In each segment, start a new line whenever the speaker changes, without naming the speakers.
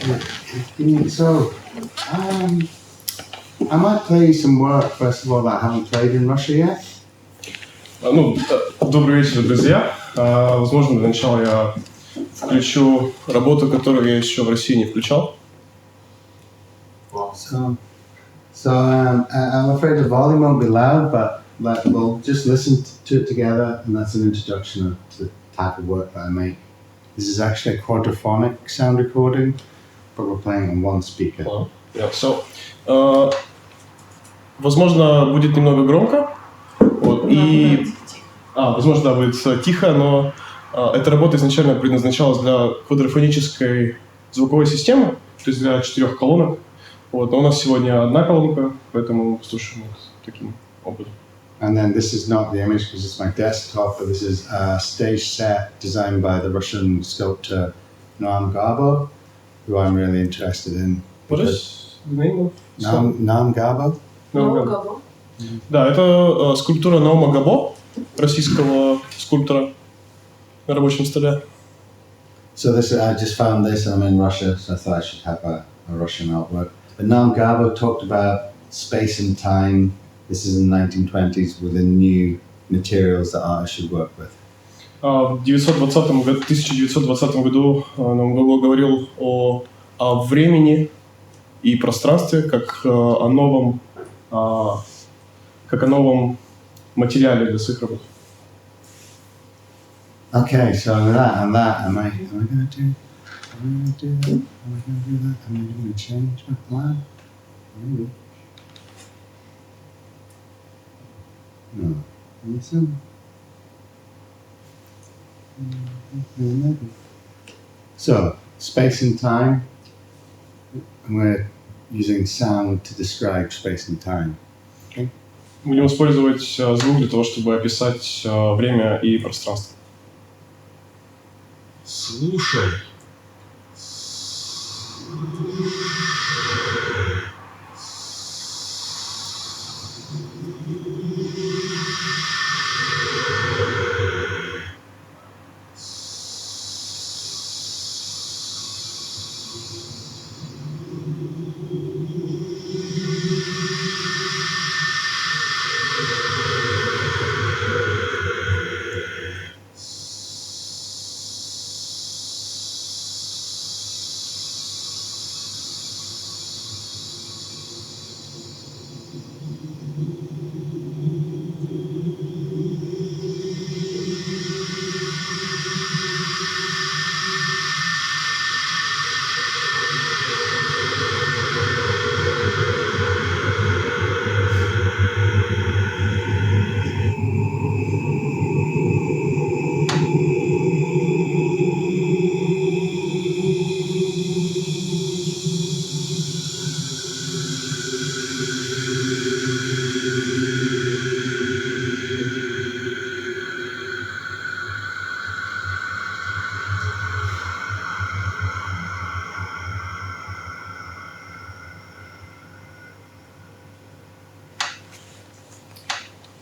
So, I might play you some work, first of all, that I haven't played in Russia yet.
Добрый вечер, друзья. Возможно, для начала я включу работу, которую я еще в России не включал.
I'm afraid the volume won't be loud, but we'll just listen to it together, and that's an introduction to the type of work that I make. This is actually a quadraphonic sound recording, but we're playing on one speaker.
Возможно, будет немного громко, и возможно, будет тихо, но эта работа изначально предназначалась для квадрофонической звуковой системы, то есть для 4 колонок. Но у нас сегодня одна колонка, поэтому мы послушаем таким образом.
And then this is not the image because it's my desktop, but this is a stage set designed by the Russian sculptor Noam Garbo, who I'm really interested in.
What is the name of
Noam Garbo?
Noam Garbo.
Да, это скульптура Наома Габо, российского скульптора на рабочем столе.
So I just found this, and I'm in Russia, so I thought I should have a Russian artwork. But Noam Garbo talked about space and time. This is in the 1920s with the new materials that artists should work with.
В 1920 году Наум Габо говорил о времени и пространстве как о новом материале для своих работ.
Okay, so that, am I going to do that? Am I going to change my plan? Maybe. No. Listen. Maybe. So, space and time. And we're using sound to describe space and time. Okay?
Будем использовать звук для того, чтобы описать время и пространство.
Слушай.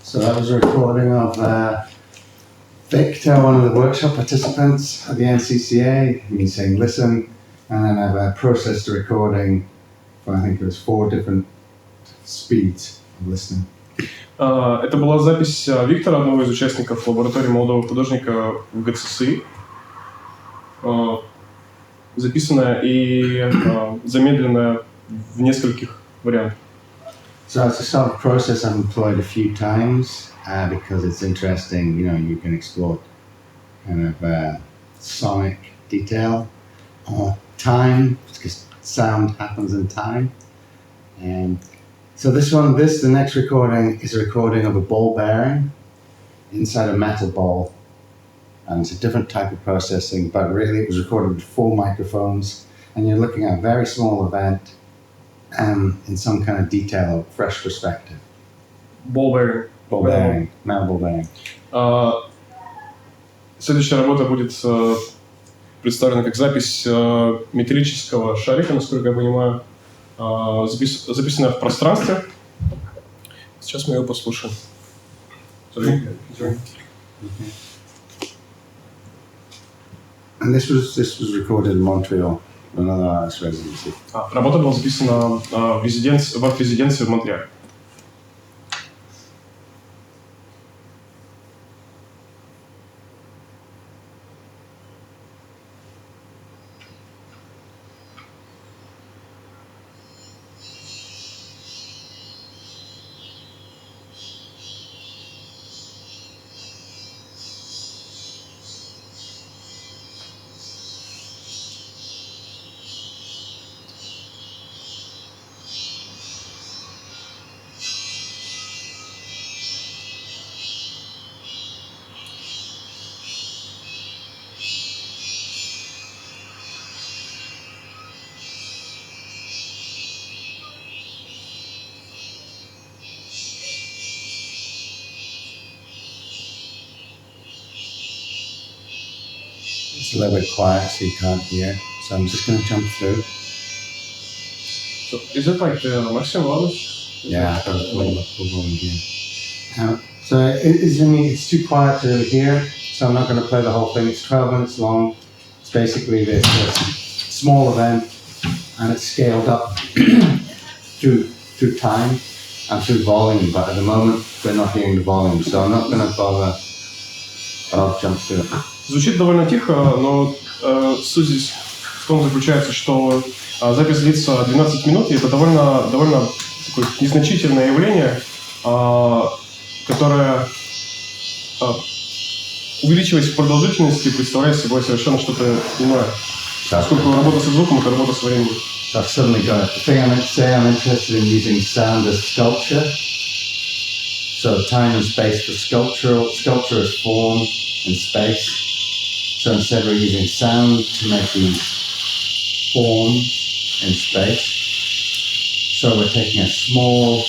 So that was a recording of Victor, one of the workshop participants at the NCCA, me saying listen, and then I've processed the recording for, I think it was 4 different speeds of listening.
Это была запись Виктора, одного из участников лаборатории молодого художника в ГЦСИ, записанная и замедленная в нескольких вариантах.
So it's a sort of process I've employed a few times because it's interesting, you can explore kind of sonic detail or time, because sound happens in time. And so the next recording is a recording of a ball bearing inside a metal ball. And it's a different type of processing, but really it was recorded with 4 microphones, and you're looking at a very small event in some kind of detail or fresh perspective.
Ball bearing.
Metal ball bearing.
Следующая работа будет представлена как запись металлического шарика, насколько я понимаю, записанная в пространстве. Сейчас мы ее послушаем.
And this was recorded in Montreal. another artist residency.
Работа была записана в арт-резиденции в Монреале.
It's a little bit quiet, so you can't hear. So I'm just going to jump through.
So is it like the maximum voltage?
Yeah, we'll go in here. So it's too quiet to hear, so I'm not going to play the whole thing. It's 12 minutes long. It's basically this small event, and it's scaled up through time and through volume. But at the moment, we're not hearing the volume, so I'm not going to bother. But I'll jump through it.
Звучит довольно тихо, но суть здесь в том заключается, что запись длится 12 минут, и это довольно такое незначительное явление, которое, увеличиваясь в продолжительности, представляет собой совершенно что-то иное. Поскольку работа со звуком — это работа со временем.
So I've suddenly got it. Say I'm interested in using sound as sculpture. So time and space for sculpture as form and space. So instead we're using sound to make these forms in space. So we're taking a small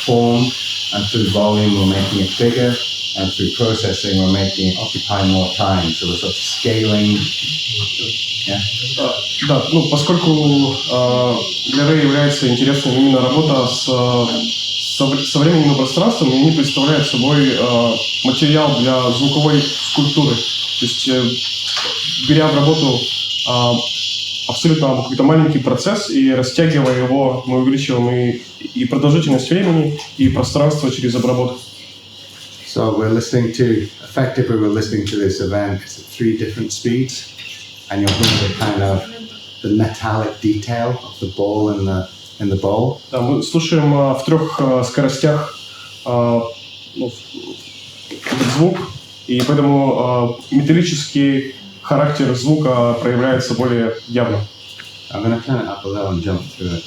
form, and through volume we're making it bigger, and through processing we're making it occupy more time. So we're sort of scaling. Yeah.
Да, поскольку для Рэй является интересной именно работа со временем и пространством, и они представляют собой материал для звуковой скульптуры. То есть, беря в работу абсолютно какой-то маленький процесс и растягивая его, мы увеличиваем и продолжительность времени, и пространство через обработку.
So we're listening to this event at 3 different speeds, and you'll hear the kind of the metallic detail of the ball in the bowl.
Да, мы слушаем в 3 скоростях звук, и поэтому металлический характер звука проявляется более явно.
I'm going to turn it up a little and jump through it.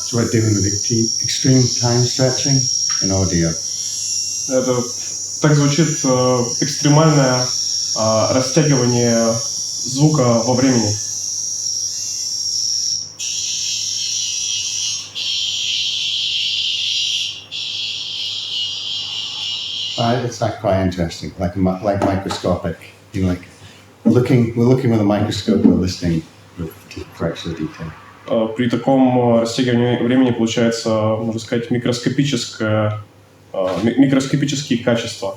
So we're doing with extreme time stretching in audio.
Это так звучит экстремальное растягивание звука во времени.
It's like quite interesting, like microscopic. You know, like we're looking with a microscope, we're listening with extra detail.
При таком растягивании времени получается, можно сказать, микроскопические качества. То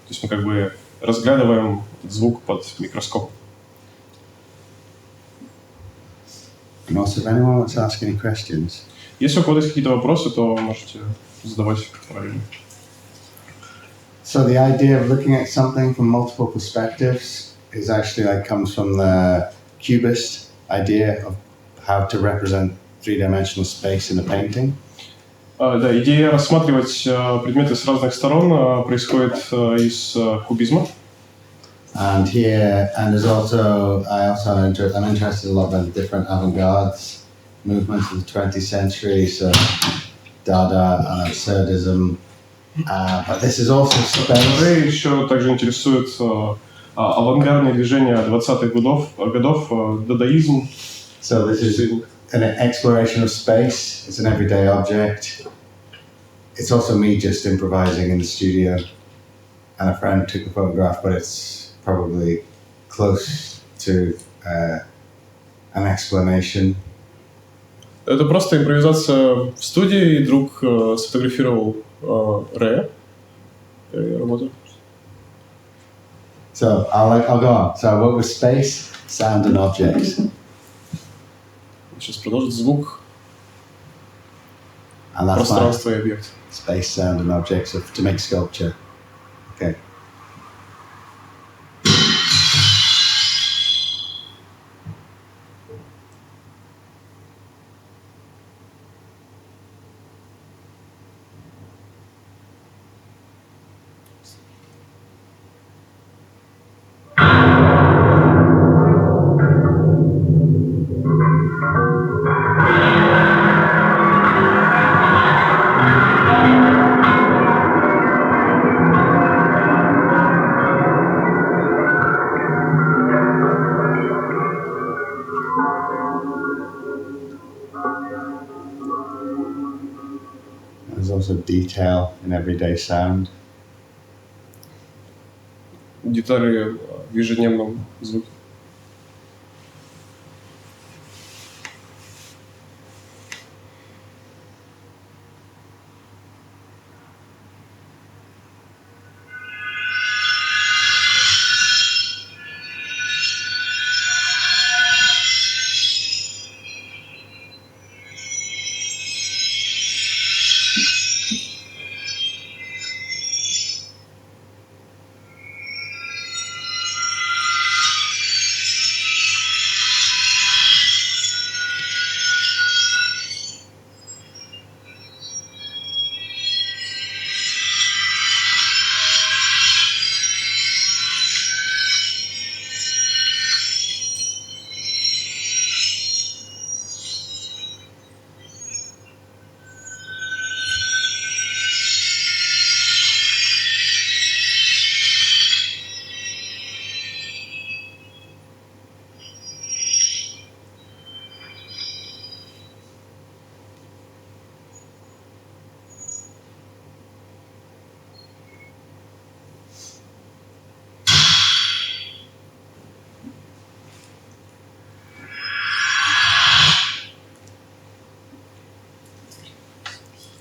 есть мы как бы разглядываем звук под микроскопом.
And also, if anyone wants to ask any questions.
Если у кого-то есть какие-то вопросы, то можете задавать параллельно.
So the idea of looking at something from multiple perspectives is actually comes from the Cubist idea of how to represent three-dimensional space in a painting.
Да, идея рассматривать предметы с разных сторон происходит из кубизма.
And there's also I'm interested a lot in the different avant-garde movements of the 20th century, so Dada and absurdism, But this is also space.
Рэй еще также интересует авангардные движения 20-х годов, дадаизм.
So this is an exploration of space. It's an everyday object. It's also me just improvising in the studio, and a friend took a photograph, but it's probably close to an explanation.
Это просто импровизация в студии, и друг сфотографировал Рэя. Работу.
So I'll go on. So I work with space, sound, and objects.
Сейчас продолжит звук,
And that's my
пространство и объект.
space, sound, and objects to make sculpture. Okay. There's also detail in everyday sound.
Детали в ежедневном звуке.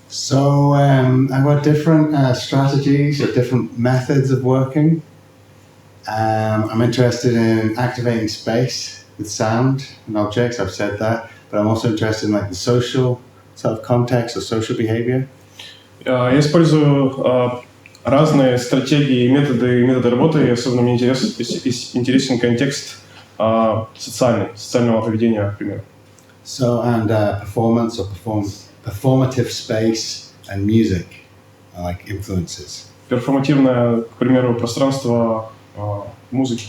So I've got different strategies or different methods of working. I'm interested in activating space with sound and objects, I've said that, but I'm also interested in like the social sort of context or social behavior.
Я использую разные стратегии и методы работы, и особенно мне интересен контекст социального поведения, например.
So, and performance or performative space and music are like influences.
Перформативное, к примеру, пространство музыки.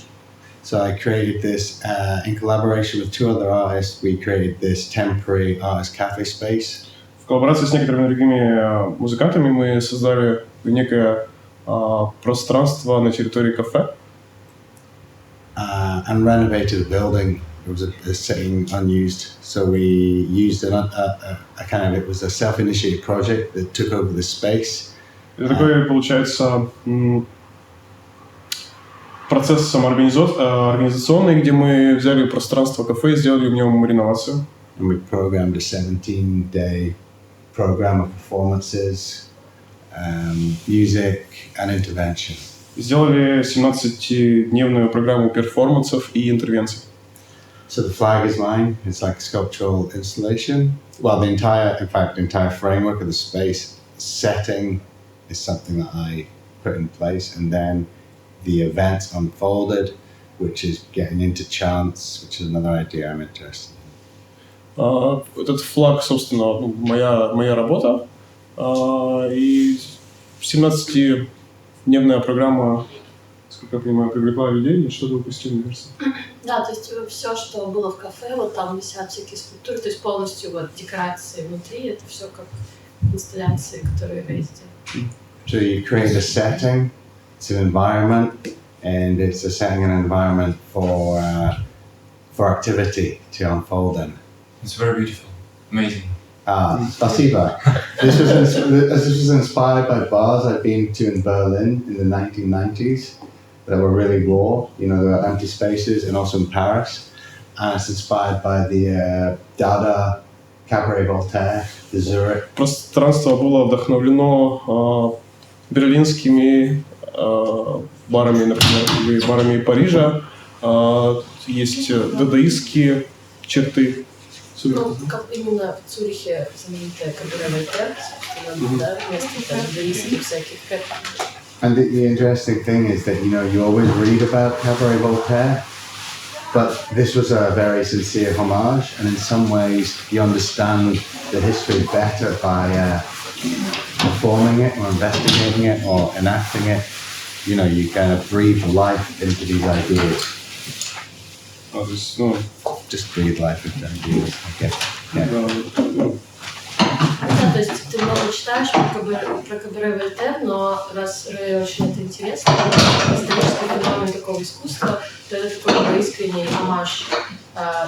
So I created this in collaboration with two other artists. We created this temporary artist cafe space.
В коллаборации с некоторыми другими музыкантами мы создали некое пространство на территории кафе.
And renovated the building. It was a sitting unused, so we used a kind of, it was a self-initiated project that took over the space.
Это такой, получается, процесс самоорганизационный, где мы взяли пространство кафе и сделали в нем реновацию.
And we programmed a 17-day program of performances, music and intervention.
Сделали 17-дневную программу перформансов и интервенций.
So the flag is mine. It's like a sculptural installation. Well, the entire framework of the space setting is something that I put in place, and then the events unfolded, which is getting into chants, which is another idea I'm interested in.
Этот флаг, собственно, моя работа, и 17-дневная программа, сколько я понимаю, привлекла людей, я что-то упустил, мне кажется.
Да, то есть все, что было в кафе, вот там висят всякие скульптуры, то есть полностью вот декорации внутри, это все как инсталляции, которые Рэй сделал.
So you create a setting, it's an environment, and it's a setting and environment for activity to unfold in.
It's very beautiful, amazing.
Spasiba. This was inspired by bars I've been to in Berlin in the 1990s that were really raw, there were empty spaces, and also in Paris. And it's inspired by the Dada, Cabaret Voltaire, the Zurich.
Пространство было вдохновлено берлинскими барами, например, или барами Парижа. Есть дадаистские черты.
Ну, как именно в Цюрихе знаменитая Cabaret Voltaire, собственно, да, вместо дадаистских всяких.
And the interesting thing is that, you always read about Cabaret Voltaire, but this was a very sincere homage, and in some ways you understand the history better by performing it or investigating it or enacting it. You kind of breathe life into these ideas. Just breathe life into ideas. Okay. Yeah.
Да, то есть ты много читаешь про Cabaret Voltaire, но раз Рэй очень это интересно, исторический феномен такого искусства, то это такой искренний homage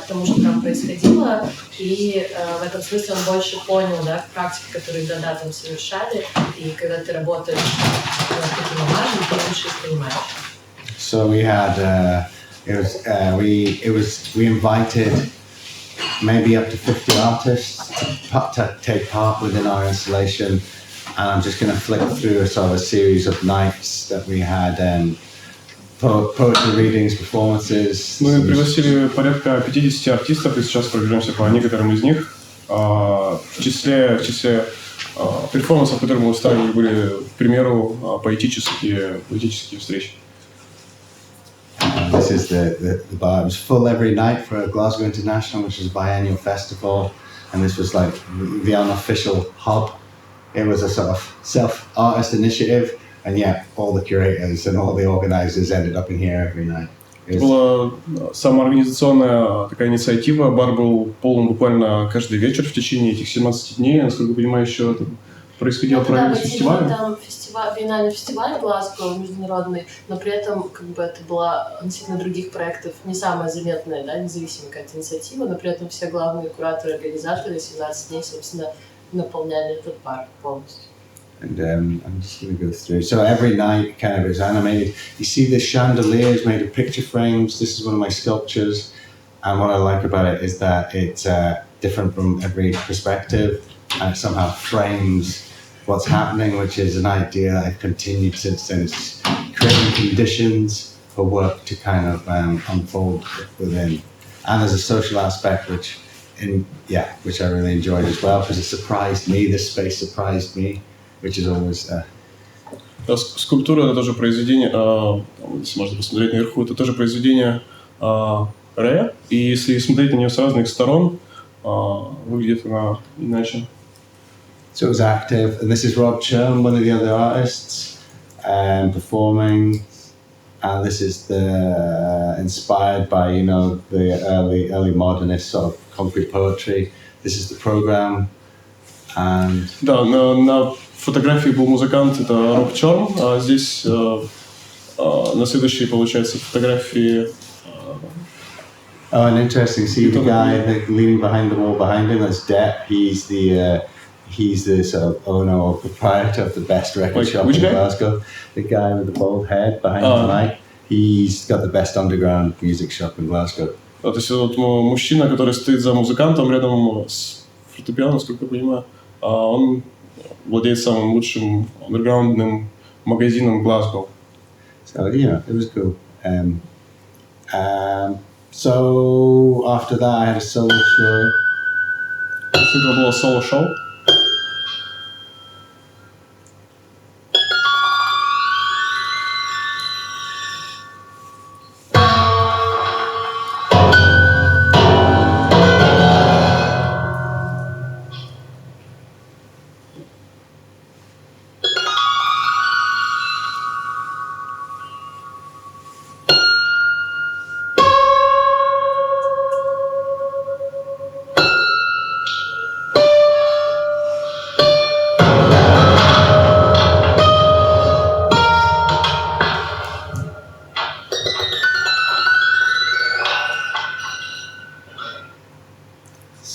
тому, что там происходило, и в этом смысле он больше понял, да, практики, которые Дада там совершали, и когда ты работаешь над таким homage, ты лучше их понимаешь.
So we had, we invited maybe up to 50 artists to take part within our installation, and I'm just going to flick through a series of nights that we had, poetry readings, performances.
Мы пригласили порядка 50 артистов, и сейчас пробежимся по некоторым из них. В числе перформансов, которые мы устраивали, были, к примеру, поэтические встречи.
This is the bar. It was full every night for Glasgow International, which is a biennial festival, and this was like the unofficial hub. It was a sort of self-artist initiative, and yeah, all the curators and all the organizers ended up in here every night.
Это была самоорганизационная такая инициатива. Бар был полон буквально каждый вечер в течение этих 17 дней. Насколько я понимаю, еще это происходило параллельно с фестивалем.
Там биеннальный фестиваль Глазго международный, но при этом как бы это была относительно других проектов не самая заметная, да, независимая какая-то инициатива, но при этом все главные кураторы, организаторы 17 дней, собственно, наполняли этот бар полностью.
And I'm just going to go through. So every night kind of is animated. You see the chandeliers made of picture frames. This is one of my sculptures. And what I like about it is that it's different from every perspective, and it somehow frames what's happening, which is an idea I've continued since then. It's creating conditions for work to kind of unfold within. And there's a social aspect which I really enjoyed as well, because it surprised me. This space surprised me, which is always...
Скульптура — это тоже произведение, если можно посмотреть наверху, это тоже произведение Рэя, и если смотреть на нее с разных сторон, выглядит она иначе.
So it was active, and this is Rob Churn, one of the other artists, performing, and this is inspired by, the early modernist sort of concrete poetry. This is the program, and...
Да, на фотографии был музыкант, это Роб Чорн, а здесь на следующей, получается, фотографии...
Oh, and interesting, see the guy leaning behind the wall behind him, that's Depp. He's the sort of owner or proprietor of the best record shop in Glasgow. The guy with the bald head behind the mic, he's got the best underground music shop in Glasgow.
То есть вот мужчина, который стоит за музыкантом рядом с фортепиано, насколько я понимаю, он владеет самым лучшим андерграундным магазином Глазго.
So, it was cool. So after that I had a solo show.
Это было соло-шоу.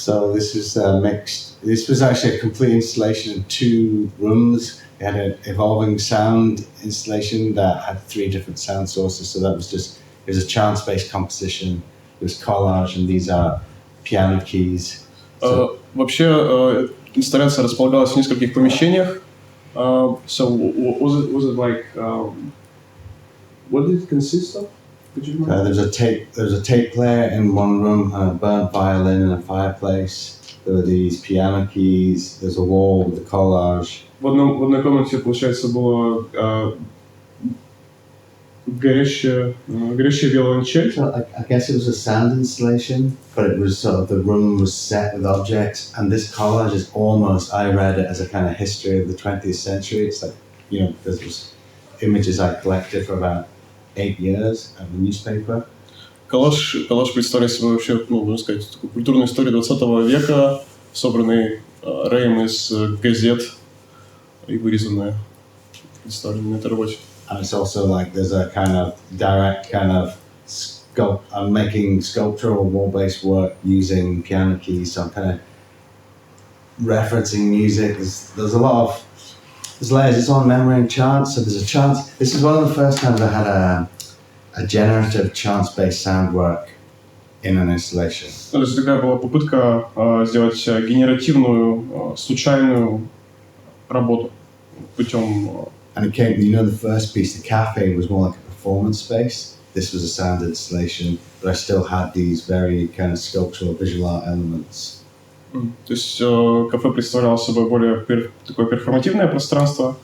So this is mixed. This was actually a complete installation in 2 rooms. It had an evolving sound installation that had 3 different sound sources. So that was just, it was a chance-based composition. It was collage, and these are piano keys. So,
Вообще инсталляция располагалась в нескольких помещениях. So was it like what did it consist of? Could you remember?
there was a tape player in one room, and a burnt violin, and a fireplace. There were these piano keys. There's a wall with a collage.
В одной комнате, получается, было горящая виолончель.
So I guess it was a sound installation, but it was sort of, the room was set with objects, and this collage is almost, I read it as a kind of history of the 20th century. It's like, you know, there was images I collected for about 8 years of the newspaper.
Коллаж представляет собой вообще, можно сказать, такую культурную историю 20 века, собранный Рэем из газет и вырезанная, представленная на этой работе.
And it's also like there's a kind of direct kind of I'm making sculptural wall-based work using piano keys, so I'm kind of referencing music. There's a lot of, there's layers. It's on memory and chance, so there's a chance. This is one of the first times I had a generative chance-based sound work in an installation.
То есть такая была попытка сделать генеративную, случайную работу путем.
And it came, you know, the first piece, the cafe, was more like a performance space. This was a sound installation, but I still had these very kind of sculptural visual art elements.
То есть кафе представляло собой более такое перформативное пространство,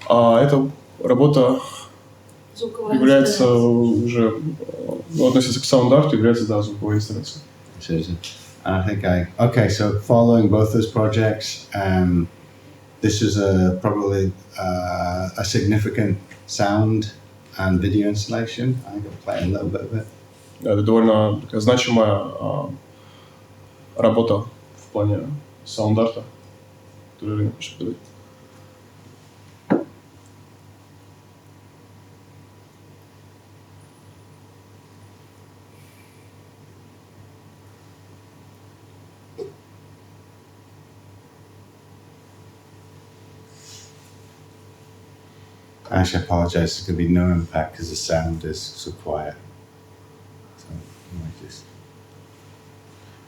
а эта работа является уже, относится к саунд-арту, является, да, звуковой инсталляцией.
I think okay, so following both those projects, this was probably a significant sound and video installation. I think I'll play a little bit of it.
Это довольно такая значимая работа в плане саунд-арта, которую я хочу показать.
Actually, I apologize. There's going to be no impact because the sound is so quiet. So I might just.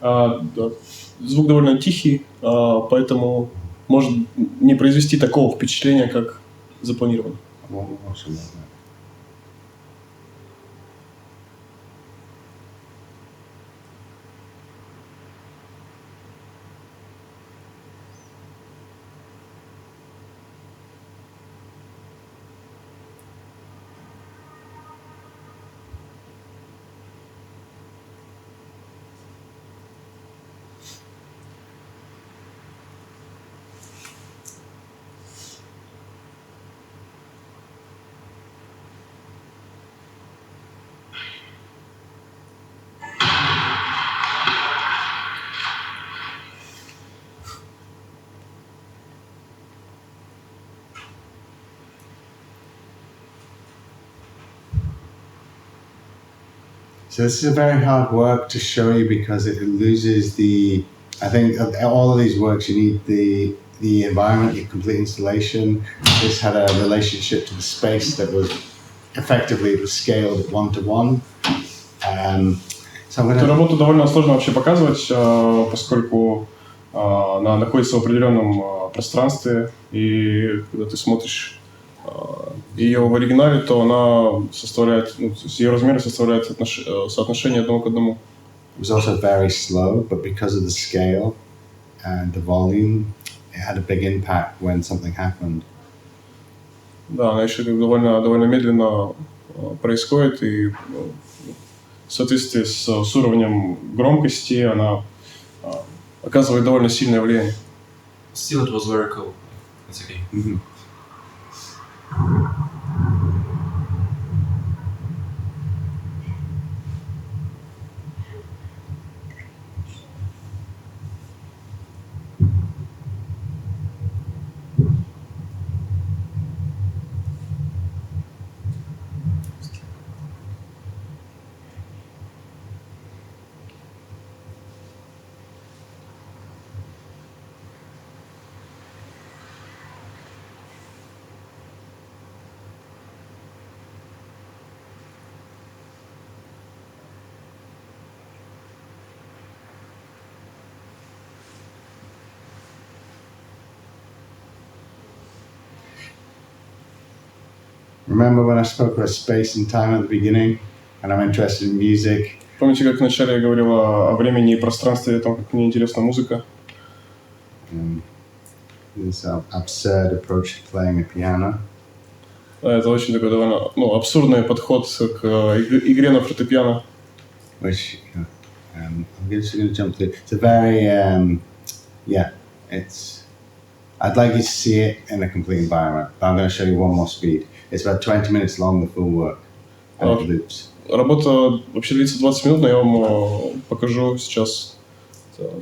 Да. Звук довольно тихий, поэтому может не произвести такого впечатления, как запланировано.
So this is a very hard work to show you because it loses the. I think of all of these works, you need the environment, the complete installation. This had a relationship to the space that was effectively, it was scaled 1-to-1. So I'm
Эту работу довольно сложно вообще показывать, поскольку она находится в определенном пространстве, и когда ты смотришь ее в оригинале, то она составляет, ну, ее размеры составляют соотношение 1 к 1.
It was also very slow, but because of the scale and the volume, it had a big impact when something happened.
Да, она еще довольно медленно происходит, и в соответствии с уровнем громкости она оказывает довольно сильное влияние.
Still, it was very cool. It's okay.
Mm-hmm. Remember when I spoke about space and time at the beginning, and I'm interested in music?
Помните, как вначале я говорил о времени и пространстве, о том, как мне интересна музыка?
This absurd approach to playing the piano.
Это очень такой довольно абсурдный подход к игре на фортепиано.
Which I'm just going to jump through. It's a very, I'd like you to see it in a complete environment, but I'm going to show you one more speed. It's about 20 minutes long, the full work, and it loops.
Работа вообще длится 20 минут, но я вам покажу сейчас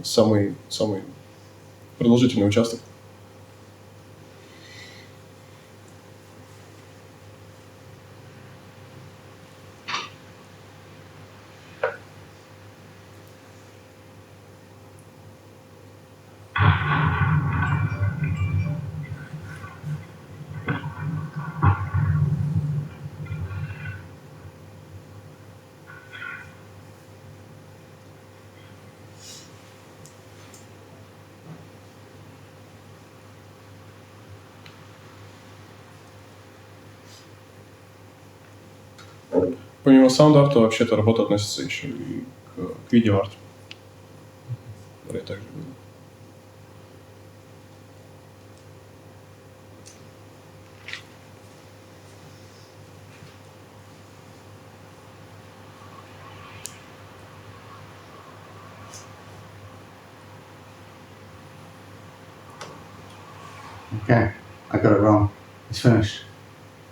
самый продолжительный участок. Помимо саунд-арта, вообще эта работа относится еще и к видеоарту. Я также буду.
Okay, I got it wrong. It's finished.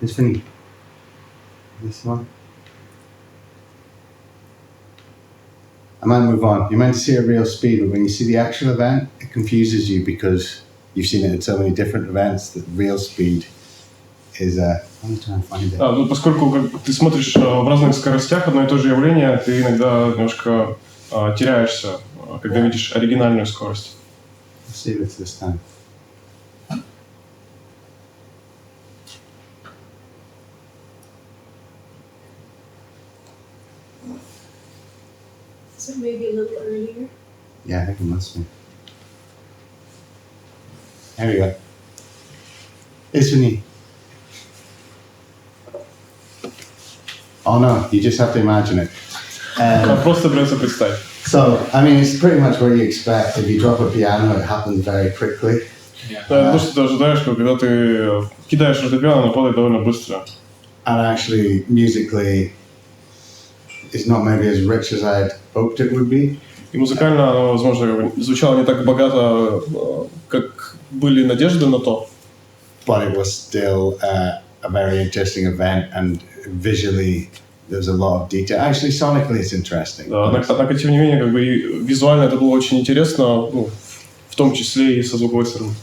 It's finished. This one. I might move on. You're meant to see a real speed, but when you see the actual event, it confuses you because you've seen it in so many different events that real speed is let me try and find it.
Поскольку ты смотришь в разных скоростях одно и то же явление, ты иногда немножко теряешься, когда видишь оригинальную скорость.
Let's see if it's this time.
So maybe a little earlier.
Yeah, I think it must be. There we go. Извини. Oh no, you just have to imagine it.
Просто придется представить.
So, I mean, it's pretty much what you expect. If you drop a piano, it happens very quickly.
То, что ты ожидаешь, когда ты кидаешь фортепиано, оно падает довольно быстро.
And actually, musically, it's not maybe as rich as I had hoped it would be.
И музыкально оно, возможно, звучало не так богато, как были надежды на то.
But it was still a very interesting event, and visually there's a lot of detail. Actually, sonically it's interesting.
Однако, тем не менее, как бы визуально это было очень интересно, в том числе и со звуковой стороны.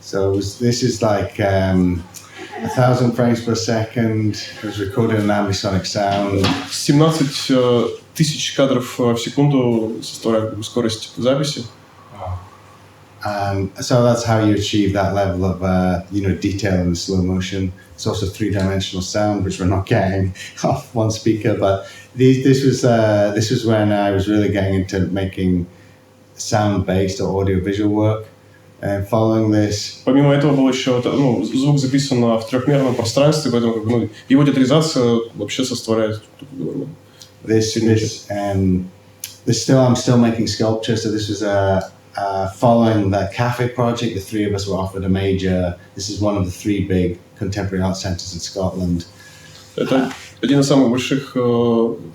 So this is like 1,000 frames per second. It was recorded in ambisonic sound.
17 тысяч кадров в секунду составляет скорость записи.
So that's how you achieve that level of detail in the slow motion. It's also three-dimensional sound, which we're not getting off one speaker. But this was when I was really getting into making sound-based or audio-visual work. And following this.
Помимо этого был еще звук записан в трехмерном пространстве, поэтому его детализация вообще составляет.
I'm still making sculpture. So this was following the cafe project. The three of us were offered a major. This is one of the three big contemporary art centers in Scotland.
Это один из самых больших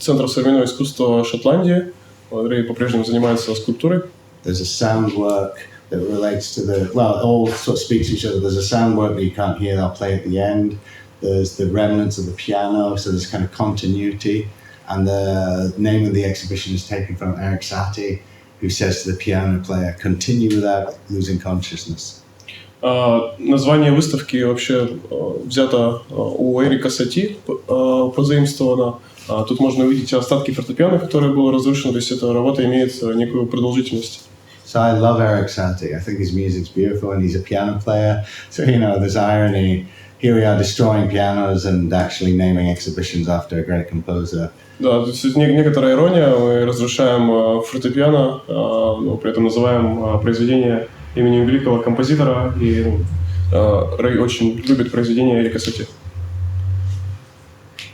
центров современного искусства Шотландии. Андрей по-прежнему занимается скульптурой.
There's a sound work that relates to all sort of speaks to each other. There's a sound work that you can't hear, they'll play at the end. There's the remnants of the piano, so there's kind of continuity. And the name of the exhibition is taken from Eric Satie, who says to the piano player, continue without losing consciousness.
Название выставки вообще взято у Эрика Сати, позаимствовано. Тут можно увидеть остатки фортепиано, которое было разрушено, то есть эта работа имеет некую продолжительность.
So I love Eric Satie. I think his music's beautiful, and he's a piano player. So, there's irony. Here we are destroying pianos and actually naming exhibitions after a great composer.
Да, то есть некоторая ирония. Мы разрушаем фортепиано, но при этом называем произведение именем великого композитора. И Рэй очень любит произведения Эрика Сати.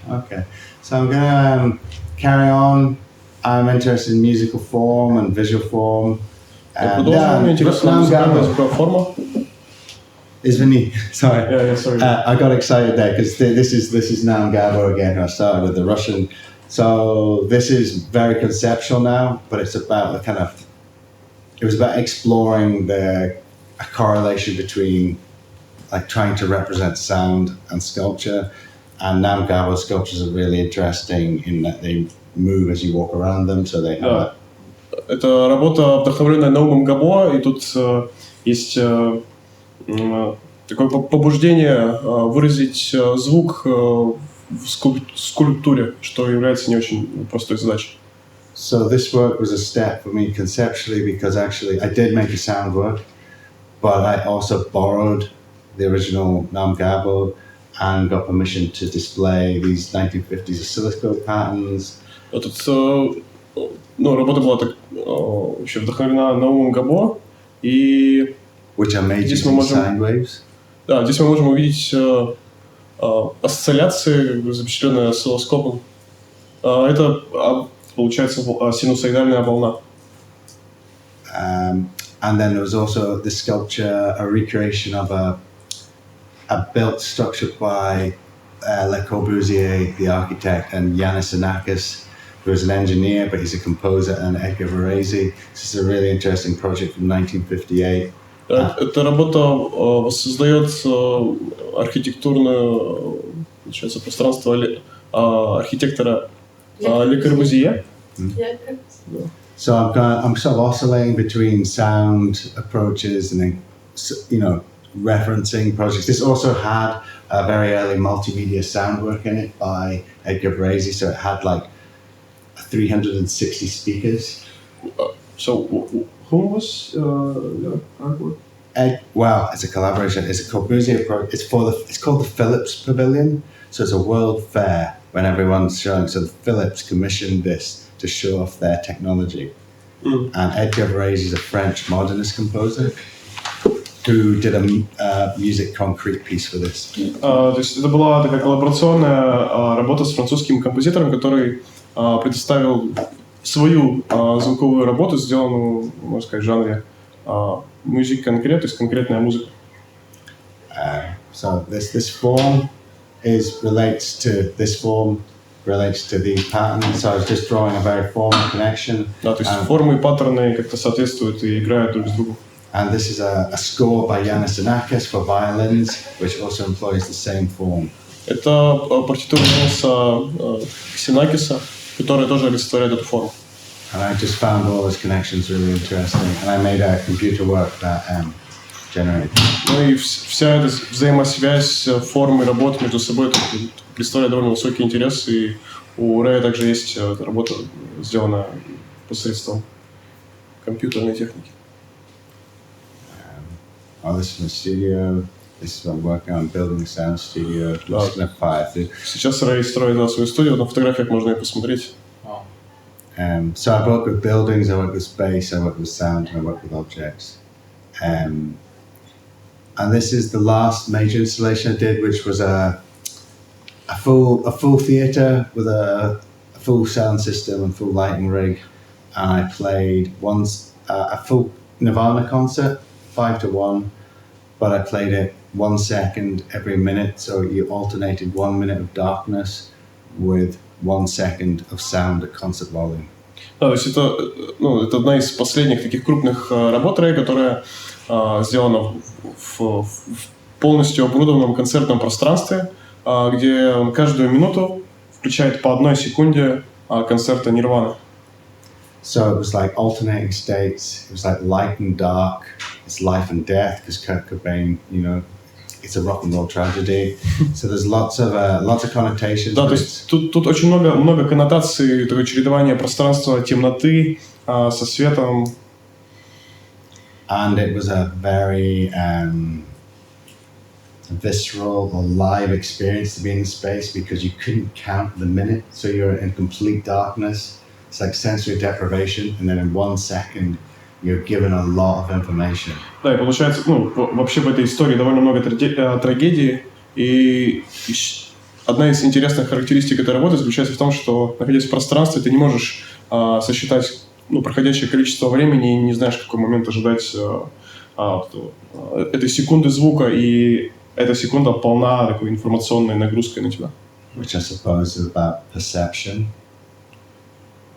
Okay. So I'm gonna carry on. I'm interested in musical form and visual form.
Продолжим. Мне интересна музыкальная звуковая форма.
Извини, sorry.
Yeah, sorry.
I got excited there because this is Nam Gabo again, who I started with the Russian. So this is very conceptual now, but it's about the kind of, it was about exploring a correlation between like trying to represent sound and sculpture. And Nam Gabo sculptures are really interesting in that they move as you walk around them, so they have
Это работа, вдохновленная Наумом Габо, и тут есть такое побуждение выразить звук в скульптуре, что является не очень простой задачей.
So this work was a step for me conceptually because actually I did make a sound work, but I also borrowed the original Nam Gabo and got permission to display these 1950s oscilloscope patterns.
Работа была так вообще вдохновлена Наумом Габо, и
which are made
здесь мы
using
можем,
sine waves.
Да, здесь мы можем увидеть осцилляции, запечатленные осциллоскопом. Это получается синусоидальная волна.
And then there was also the sculpture, a recreation of a built structure by Le Corbusier, the architect, and Yanis Anakis, who was an engineer, but he's a composer, and Edgar Varese. This is a really interesting project from 1958.
Эта работа воссоздает архитектурное, получается, пространство архитектора Le Corbusier.
So I'm sort of oscillating between sound approaches and then, referencing projects. This also had a very early multimedia sound work in it by Edgar Varese, so it had like 360 speakers.
So who was the artwork?
Well, it's a collaboration. It's a Corbusier project. It's called the Philips Pavilion. So it's a world fair when everyone's showing. So Philips commissioned this to show off their technology. And Edgar Varese is a French modernist composer who did a music concrete piece for this.
То есть это была такая коллаборационная работа с французским композитором, который предоставил свою звуковую работу, сделанную, можно сказать, в жанре music concrete, то есть конкретная музыка.
So this form relates to these patterns. So I was just drawing a very formal connection.
Да, то есть формы и паттерны как-то соответствуют и играют друг с другом.
And this is a score by Yanis Anakis for violins, which also employs the same form.
Это партитура Яниса Ксенакиса, которая тоже олицетворяет эту форму.
And I just found all those connections really interesting, and I made a computer work that generated.
Ну и вся эта взаимосвязь формы и работы между собой представляет довольно высокий интерес, и у Рэя также есть эта работа, сделанная посредством компьютерной техники.
This is my studio. This is what I'm working on, building a sound studio. I'm just gonna fire through.
Сейчас Рэй строит свою студию, на фотографиях можно и посмотреть.
So I work with buildings, I work with space, I work with sound, and I work with objects. And this is the last major installation I did, which was a full theatre with a full sound system and full lighting rig. And I played a full Nirvana concert, 5-1, but I played it 1 second every minute, so you alternated 1 minute of darkness with 1 second of sound at concert volume.
Да, то есть это одна из последних таких крупных работ Рэя, которая сделана в полностью оборудованном концертном пространстве, где он каждую минуту включает по 1 секунде концерта Нирваны.
So it was like alternating states. It was like light and dark. It's life and death because Kurt Cobain, it's a rock and roll tragedy. So there's lots of connotations.
Да, то есть тут очень много коннотаций, такое чередование пространства темноты со светом.
And it was a very visceral or live experience to be in space because you couldn't count the minute. So you're in complete darkness. It's like sensory deprivation, and then in 1 second you're given a lot of information.
Да, и получается, вообще в этой истории довольно много трагедий, и одна из интересных характеристик этой работы заключается в том, что, находясь в пространстве, ты не можешь сосчитать проходящее количество времени и не знаешь, в какой момент ожидать этой секунды звука, и эта секунда полна такой информационной нагрузкой на тебя.
Which I suppose is about perception.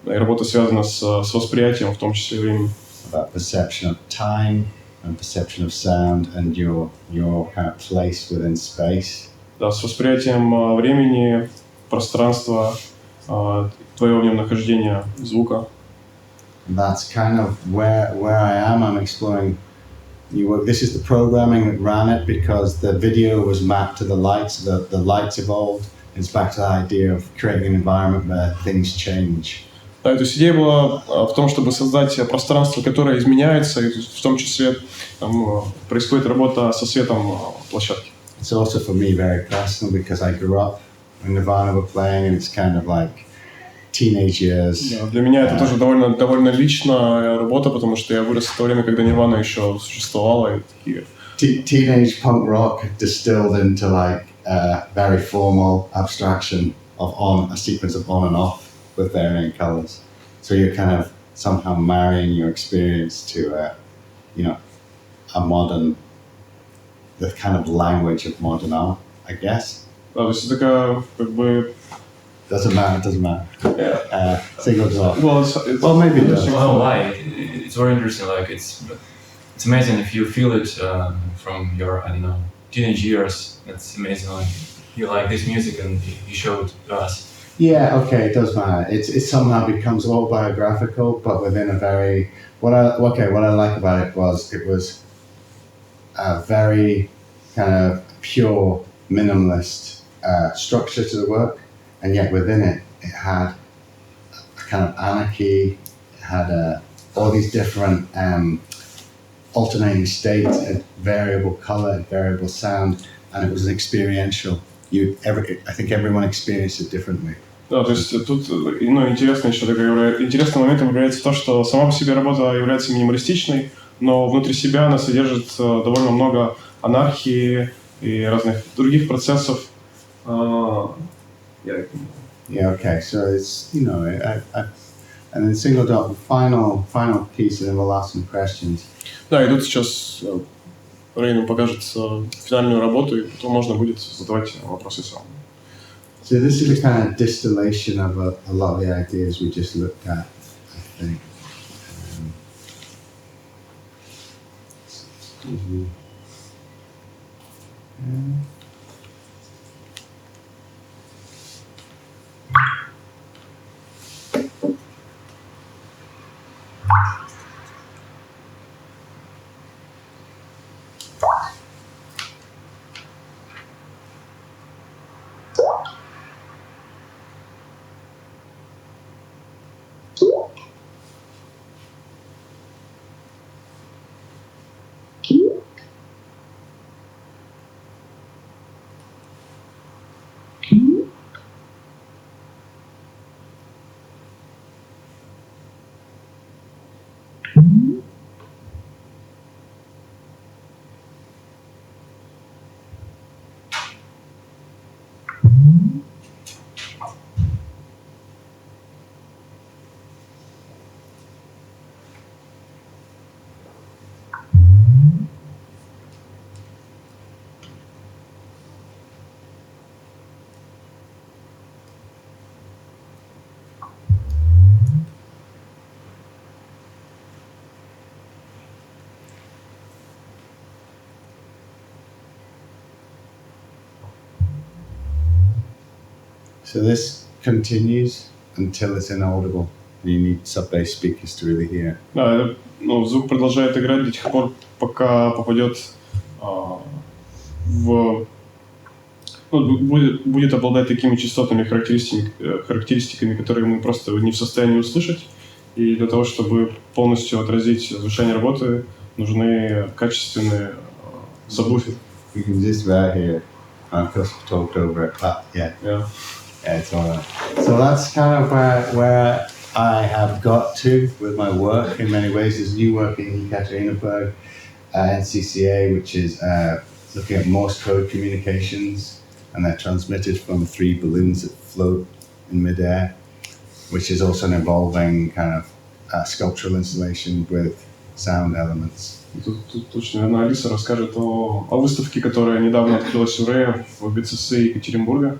И работа связана с восприятием, в том числе времени.
About perception of time and perception of sound and your kind of place within space.
Да, с восприятием времени, пространства, твоего в нем нахождения, звука.
And that's kind of where I am. I'm exploring new work. This is the programming that ran it because the video was mapped to the lights. The lights evolved. It's back to the idea of creating an environment where things change.
Да, то есть идея была в том, чтобы создать пространство, которое изменяется, и в том числе там происходит работа со светом площадки.
It's also for me very personal because I grew up when Nirvana were playing, and it's kind of like teenage years.
Да, для меня это тоже довольно личная работа, потому что я вырос в то время, когда Nirvana еще существовала. И такие...
Teenage punk rock distilled into like very formal abstraction of a sequence of on and off with varying colors. So you're kind of somehow marrying your experience to a modern, the kind of language of modern art, I guess.
Да, то есть такая как бы...
Doesn't matter.
Yeah.
Single drop.
Well,
Maybe it does.
Well, why? It's very interesting. Like it's amazing if you feel it from your teenage years. That's amazing. Like you like this music and you show it to us.
Yeah, okay, it does matter. It somehow becomes autobiographical, but within a very what I like about it was a very kind of pure minimalist structure to the work, and yet within it had a kind of anarchy. It had all these different alternating states, and variable color, and variable sound, and it was an experiential. I think everyone experienced it differently.
Да, то есть тут интересным моментом является то, что сама по себе работа является минималистичной, но внутри себя она содержит довольно много анархии и разных других процессов.
Yeah, okay, so it's, and then single dot, final piece, and then we'll ask some questions.
Да, и тут сейчас Рейн покажет финальную работу, и потом можно будет задавать вопросы сам.
So this is a kind of distillation of a lot of the ideas we just looked at, I think. Excuse me. So this continues until it's inaudible. You need sub-bass speakers to really hear.
Да, звук продолжает играть до тех пор, пока попадет будет обладать такими частотными характеристиками, которые мы просто не в состоянии услышать. И для того, чтобы полностью отразить звучание работы, нужны качественные сабвуферы.
You can just right here. Of course, we talked over it, but yeah, it's all right. So that's kind of where I have got to with my work in many ways. There's new work in Ekaterinburg, NCCA, which is looking at Morse code communications, and they're transmitted from 3 balloons that float in midair, which is also an evolving kind of sculptural installation with sound elements.
Тут точно, наверное, Алиса расскажет о выставке, которая недавно открылась в Ре в ГЦС Екатеринбурга.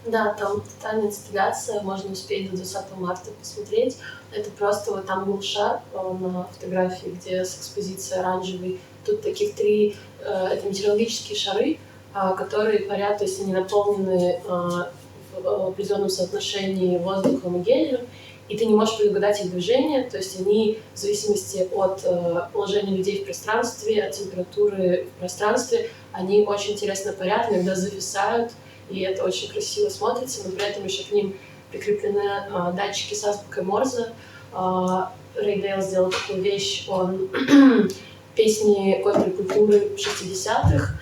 Да, там тотальная инсталляция, можно успеть до 20 марта посмотреть. Это просто вот там был шар на фотографии, где с экспозицией оранжевый. Тут таких 3, это метеорологические шары, которые парят, то есть они наполнены в определенном соотношении воздухом и гелием, и ты не можешь предугадать их движение, то есть они в зависимости от положения людей в пространстве, от температуры в пространстве, они очень интересно парят, иногда зависают, и это очень красиво смотрится, но при этом еще к ним прикреплены датчики с азбукой Морзе. Raydale сделал такую вещь, он песни контркультуры 60-х,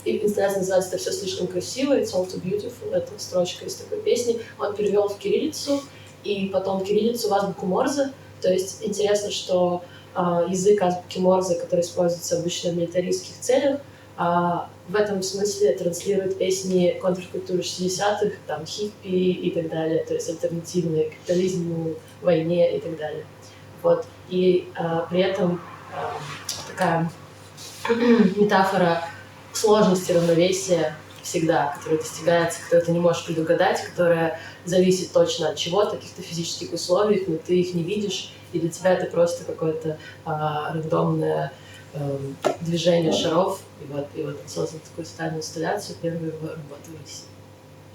инсталляция называется «Это все слишком красиво», «It's all too beautiful», это строчка из такой песни, он перевел в кириллицу, и потом кириллицу в азбуку Морзе, то есть интересно, что язык азбуки Морзе, который используется обычно в милитаристских целях, в этом смысле транслирует песни контркультуры 60-х, там, хиппи и так далее, то есть альтернативные капитализму, войне и так далее. Вот. И при этом такая метафора сложности равновесия всегда, которая достигается, которую ты не можешь предугадать, которая зависит точно от чего-то, каких-то физических условий, но ты их не видишь, и для тебя это просто какое-то рандомное движение шаров, и вот создал такую стальную инсталляцию, первую работу в России.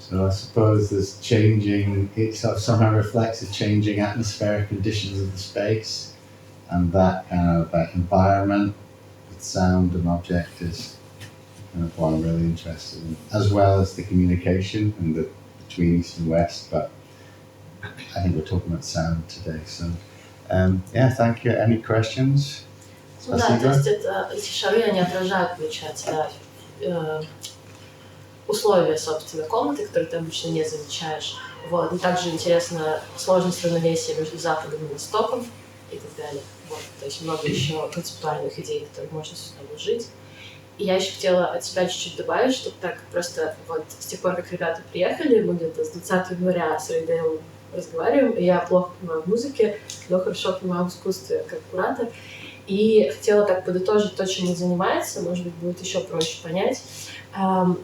So I suppose there's changing, it sort of somehow reflects the changing atmospheric conditions of the space, and that kind of environment with sound and object is kind of what I'm really interested in, as well as the communication and between East and West, but I think we're talking about sound today, so yeah, thank you. Any questions?
Ну да, то есть эти шары, они отражают, получается, да, условия, собственно, комнаты, которые ты обычно не замечаешь. Вот. Но также интересна сложность равновесия между Западом и Востоком и так далее. Вот. То есть много еще концептуальных идей, которые можно сюда вложить. И я еще хотела от себя чуть-чуть добавить, что так просто вот с тех пор, как ребята приехали, мы где-то с 20 января с Raydale разговариваем, и я плохо понимаю в музыке, но хорошо понимаю в искусстве как куратор. И хотела так подытожить то, чем он занимается, может быть, будет еще проще понять. То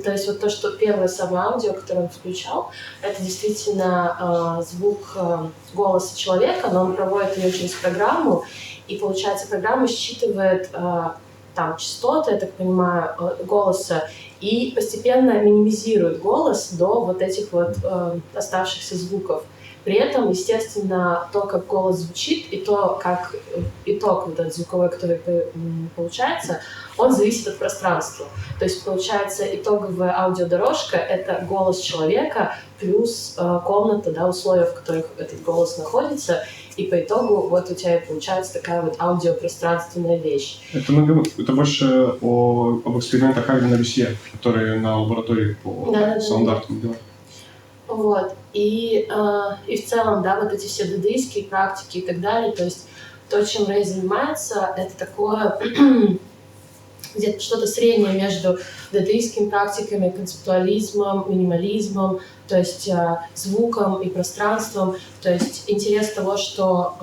есть вот то, что первое самое аудио, которое он включал, это действительно звук голоса человека, но он проводит ее через программу, и получается, программа считывает там частоты, я так понимаю, голоса, и постепенно минимизирует голос до вот этих вот оставшихся звуков. При этом, естественно, то, как голос звучит, и то, как итог вот этот звуковой, который получается, он зависит от пространства. То есть, получается, итоговая аудиодорожка — это голос человека плюс комната, да, условия, в которых этот голос находится, и по итогу вот у тебя получается такая вот аудиопространственная вещь.
Это больше об экспериментах Альвина Люсье, которые на лаборатории по Саунд-арту делали.
Вот. И в целом, да, вот эти все дадаистские практики и так далее, то есть то, чем Рэй занимается, это такое где-то что-то среднее между дадаистскими практиками, концептуализмом, минимализмом, то есть звуком и пространством, то есть интерес того, что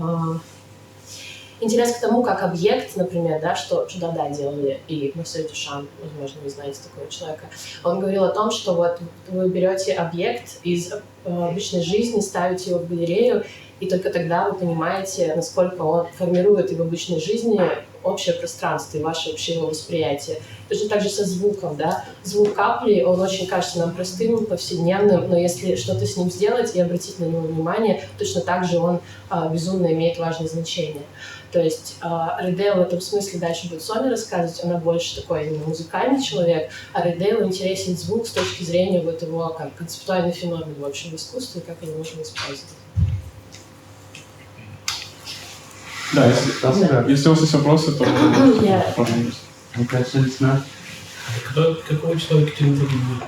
интерес к тому, как объект, например, да, что Дада делали, и Марсель Дюшан, возможно, вы знаете такого человека, он говорил о том, что вот вы берете объект из обычной жизни, ставите его в галерею, и только тогда вы понимаете, насколько он формирует и в обычной жизни общее пространство и ваше общее его восприятие. Точно так же со звуком, да. Звук капли, он очень кажется нам простым, повседневным, но если что-то с ним сделать и обратить на него внимание, точно так же он безумно имеет важное значение. То есть Raydale в этом смысле дальше будет Соня рассказывать, она больше такой именно музыкальный человек, а Raydale интересен звук с точки зрения вот его как концептуальный феномен в общем искусстве, и как его можно использовать.
Да, если у вас есть вопросы, то можно.
Какого числа в Екатеринбурге будет?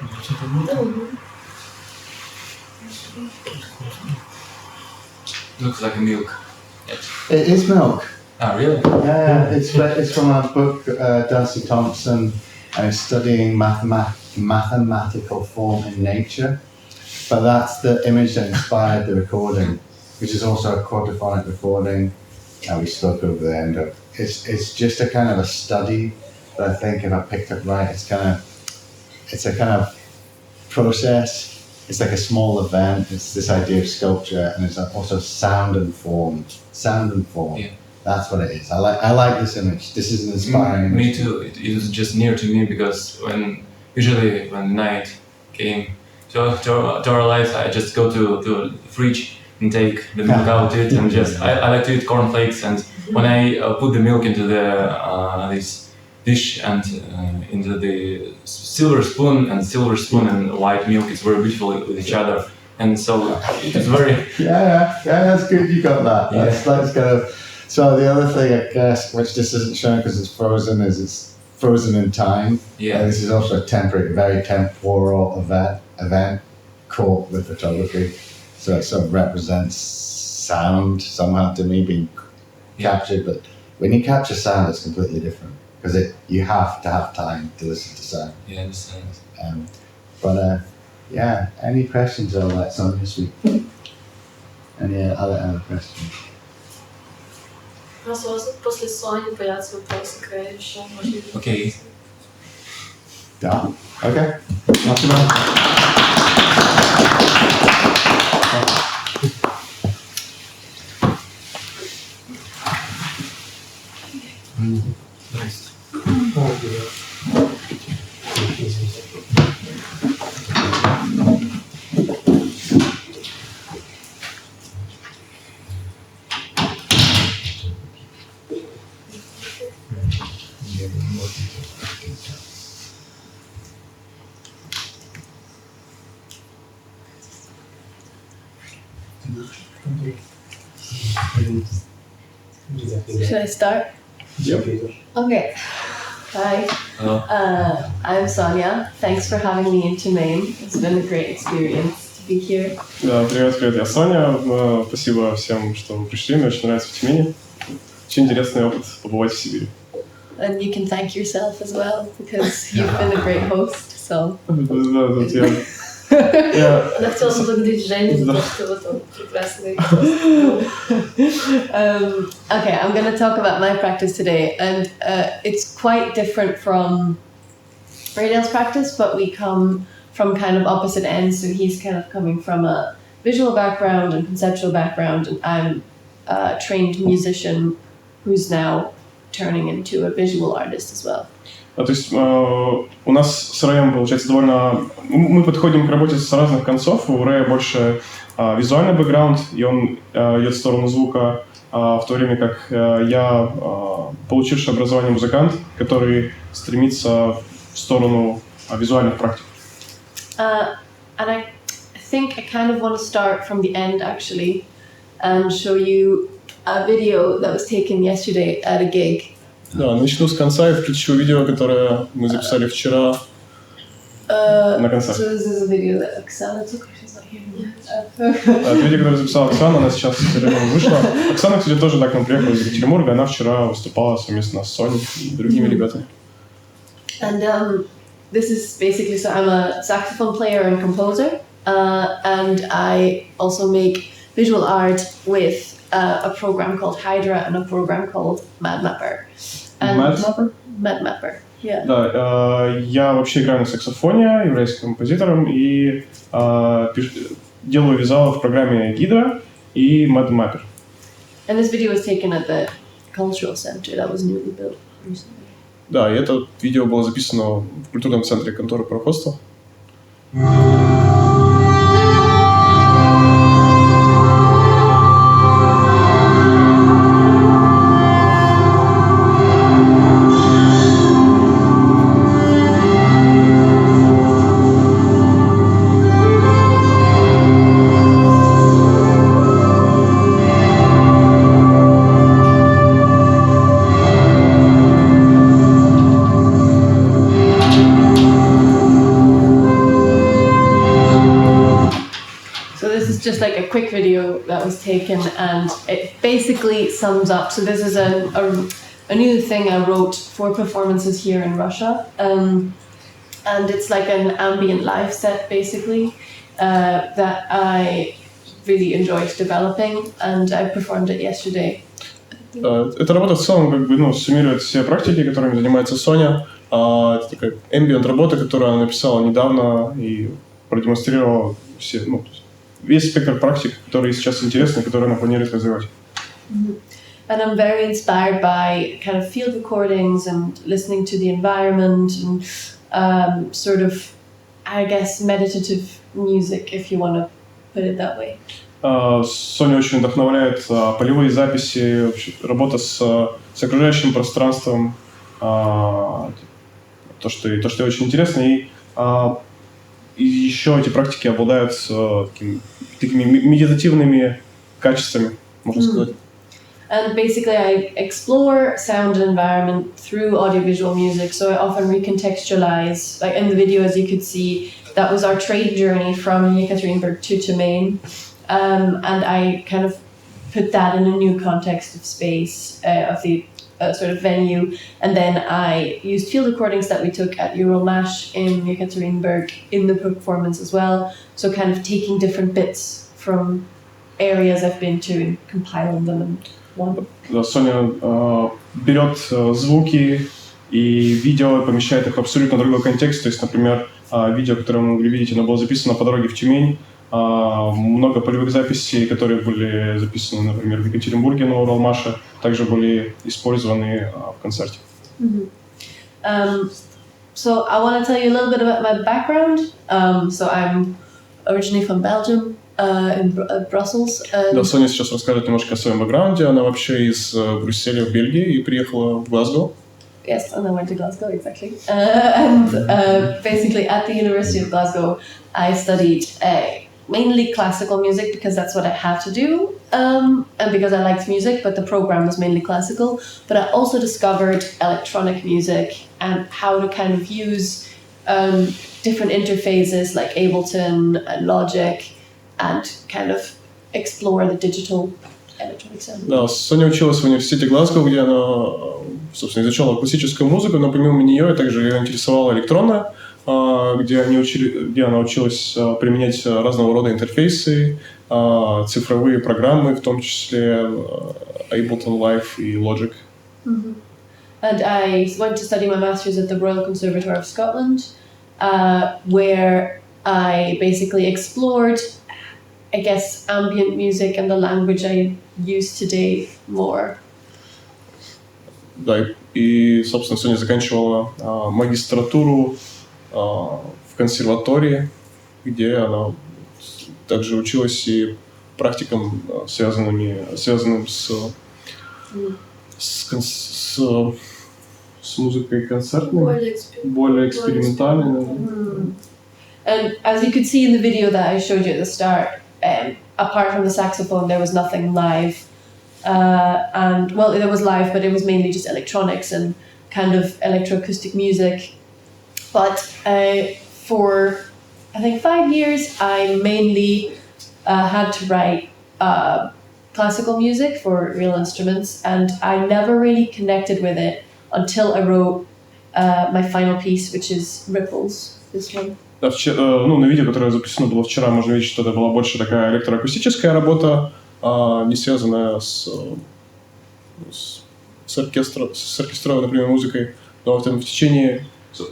Looks like milk.
It is milk.
Ah, really?
Yeah, it's from a book, Darcy Thompson, and it's studying mathematical form in nature. But that's the image that inspired the recording, which is also a quadraphonic recording. We spoke over the end of. It's just a kind of a study, but I think if I picked up right, it's a kind of process. It's like a small event. It's this idea of sculpture, and it's also sound and form. Sound and form.
Yeah.
That's what it is. I like this image. This is an inspiring image.
Me too. It is just near to me because usually when night came to our lives, I just go to the fridge and take the milk out of it, and just I like to eat cornflakes, and when I put the milk into the this dish and into the silver spoon and white milk, it's very beautiful with each other, and so it's very
yeah, that's good. You got that.
Yeah.
That's kind of. So the other thing, I guess, which this isn't shown because it's frozen, is it's frozen in time.
Yeah.
This is also a very temporal event caught with photography. So it sort of represents sound somehow to me being captured. But when you capture sound, it's completely different because you have to have time to listen to sound.
Yeah, I understand.
Any questions? I'll let Sonia speak. Any other questions?
У нас после Сони появятся вопросы к еще, может быть.
Okay.
Да. Okay. Not too bad.
Nice.
Should I start?
Yep.
Okay. Hi.
Hello.
I'm Sonia. Thanks for having me in Tyumen. It's been a great experience to be here.
Да, привет, я Соня. Спасибо всем, что вы пришли. Мне очень нравится в Тюмени. Очень интересный опыт побывать в Сибири.
And you can thank yourself as well because you've been a great host. So.
Да, тут я
Она хотела поблагодарить Женю за то, что вот он прекрасный.
Okay, I'm going to talk about my practice today, and it's quite different from Raydale's practice, but we come from kind of opposite ends. So he's kind of coming from a visual background and conceptual background, and I'm a trained musician who's now turning into a visual artist as well.
То есть у нас с Рэем получается довольно... Мы подходим к работе с разных концов. У Рэя больше визуальный бэкграунд, и он идет в сторону звука, в то время как я получивший образование музыкант, который стремится в сторону визуальных практик.
And I think I kind of want to start from the end actually and show you a video that was taken yesterday at a gig.
Да, начну с конца и включу видео, которое мы записали вчера на концерте.
So this is a video that Oksana took. She's not here.
Это видео, которое записала Оксана, она сейчас из Екатеринбурга вышла. Оксана, кстати, тоже так к нам приехала из Екатеринбурга, она вчера выступала совместно с Соней и другими ребятами.
And this is basically, so I'm a saxophone player and composer, and I also make visual art with a program called Hydra and a program called MadMapper.
MadMapper?
MadMapper, yeah.
Да, я вообще играю на саксофоне, являюсь композитором и делаю визуалы в программе Hydra и MadMapper.
And this video was taken at the cultural center that was newly built recently.
Да, и это видео было записано в культурном центре конторы пароходства. Just like a quick video that was taken, and it basically sums up. So this is a
a new thing I wrote for performances here in Russia. And it's like an ambient live set, basically, that I really enjoyed developing, and I performed it yesterday.
Эта работа в целом как бы, суммирует все практики, которыми занимается Соня. Это такая ambient работа, которую она написала недавно и продемонстрировала все, весь спектр практик, которые сейчас интересны, которые она планирует развивать.
And I'm very inspired by kind of field recordings and listening to the environment and sort of, I guess, meditative music, if you want to put it that way.
Соня очень вдохновляет полевые записи, работа с окружающим пространством, то, что ей очень интересно. И еще эти практики обладают такими медитативными качествами, можно сказать.
And basically I explore sound and environment through audiovisual music, so I often recontextualize, like in the video as you could see, that was our train journey from Yekaterinburg to Tyumen, and I kind of put that in a new context of space, of the sort of venue, and then I used field recordings that we took at Ural Branch in Ekaterinburg in the performance as well, so kind of taking different bits from areas I've been to and compiling them in one.
Соня берет звуки и видео и помещает их в абсолютно другой контекст. То есть, например, видео, которое вы могли видеть, оно было записано по дороге в Тюмень. Много полевых записей, которые были записаны, например, в Екатеринбурге на Урал Branch, также были использованы в концерте.
So I want to tell you a little bit about my background. So I'm originally from Belgium. In Brussels.
Да, Соня сейчас расскажет немножко о своем бэкграунде. Она вообще из Брюсселя в Бельгии и приехала в Глазго.
Yes, and I went to Glasgow, exactly. And basically at the University of Glasgow, I studied mainly classical music because that's what I had to do, and because I liked music, but the program was mainly classical. But I also discovered electronic music and how to kind of use different interfaces like Ableton and Logic, and kind of explore the digital electronic sound.
Да, Соня училась в университете Глазго, где она, собственно, изучала классическую музыку, но помимо нее также ее интересовала электронная, где она училась применять разного рода интерфейсы, цифровые программы, в том числе Ableton Live и Logic.
Mm-hmm. And I went to study my master's at the Royal Conservatoire of Scotland, where I basically explored, I guess, ambient music and the language I use today more.
Да, и, собственно, Соня заканчивала магистратуру в консерватории, где она также училась и практикам, связанным с музыкой концертной, более экспериментальной.
And as you could see in the video that I showed you at the start, apart from the saxophone, there was nothing live. And, well, there was live, but it was mainly just electronics and kind of electroacoustic music. But for, I think, 5 years, I mainly had to write classical music for real instruments, and I never really connected with it until I wrote my final piece, which is Ripples, this one.
Да, на видео, которое записано было вчера, можно видеть, что это была больше такая электроакустическая работа, не связанная с оркестровой, например, музыкой. Но в течение... So,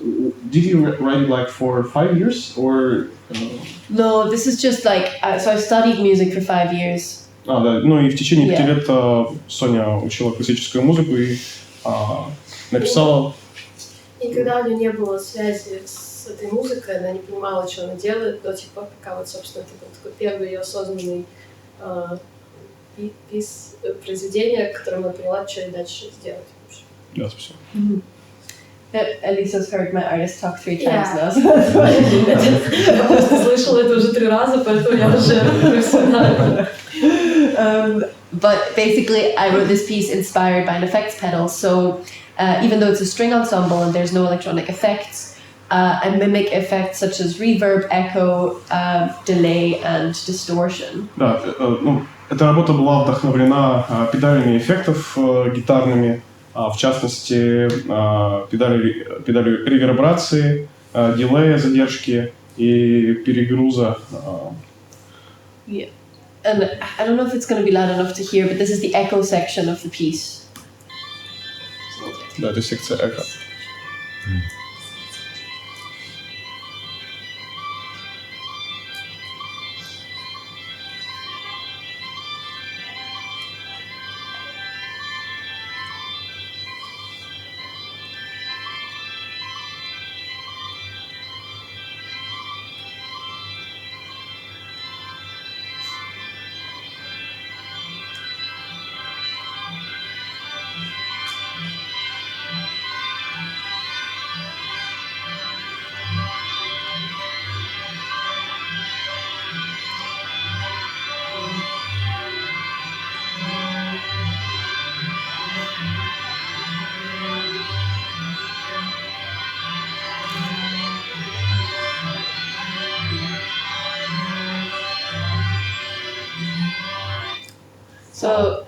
did you write it like for 5 years or?
No, this is just like so I studied music for 5 years.
Да, и в течение 5 лет Соня учила классическую музыку и написала.
Никогда у нее не было связи с этой музыкой, она не понимала, что она делает до тех пор, пока вот, собственно, это был такой первый ее осознанный произведение, которое она поняла, что ей дальше сделать.
Да, спасибо.
Elisa's heard my artist talk 3 times now.
Я просто слышала это уже 3 раза, поэтому я уже профессионально.
But basically, I wrote this piece inspired by an effects pedal. So even though it's a string ensemble and there's no electronic effects, I mimic effects such as reverb, echo, delay, and distortion.
Да, эта работа была вдохновлена педалями эффектов гитарными, в частности, педали ревербрации, дилея, задержки и перегруза.
Yeah. And I don't know if it's going to be loud enough to hear, but this is the echo section of the piece.
Да, это секция эхо.
So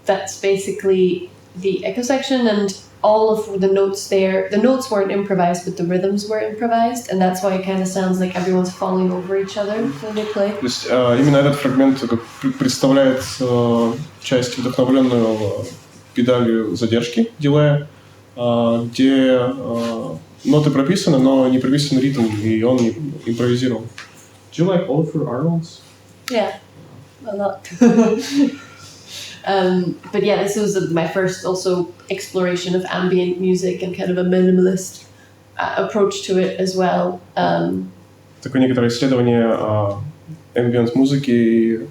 that's basically the echo section, and all of the notes there, the notes weren't improvised, but the rhythms were improvised, and that's why it kind of sounds like everyone's falling over each other when they play.
То есть именно этот фрагмент представляет часть, вдохновленную педалью задержки, дилея, где ноты прописаны, но не прописан ритм, и он импровизировал. Do you like all for Urals?
Yeah, a lot. But yeah, this was my first also exploration of ambient music and kind of a minimalist approach to it as well.
Такое некоторое исследование ambient музыки и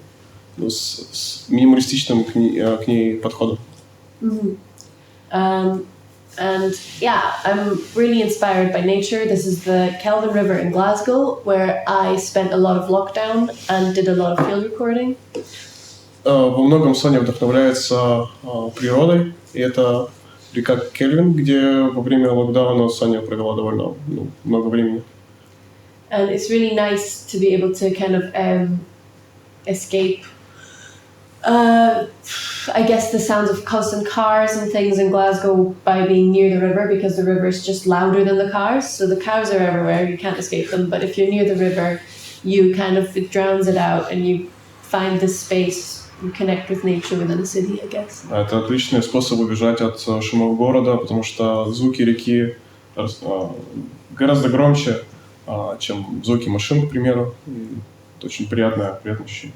с минималистичным к ней подходом.
Mm-hmm. And yeah, I'm really inspired by nature. This is the Kelvin River in Glasgow, where I spent a lot of lockdown and did a lot of field recording.
Во многом Соня вдохновляется природой, и это река Кельвин, где во время локдауна Соня провела довольно много времени.
And it's really nice to be able to kind of escape, I guess, the sounds of constant cars and things in Glasgow by being near the river, because the river is just louder than the cars. So the cars are everywhere, you can't escape them. But if you're near the river, it drowns it out, and you find this space. Connect with nature within a city, I guess.
Это отличный способ убежать от шумов города, потому что звуки реки гораздо громче, чем звуки машин, к примеру. Это очень приятное ощущение.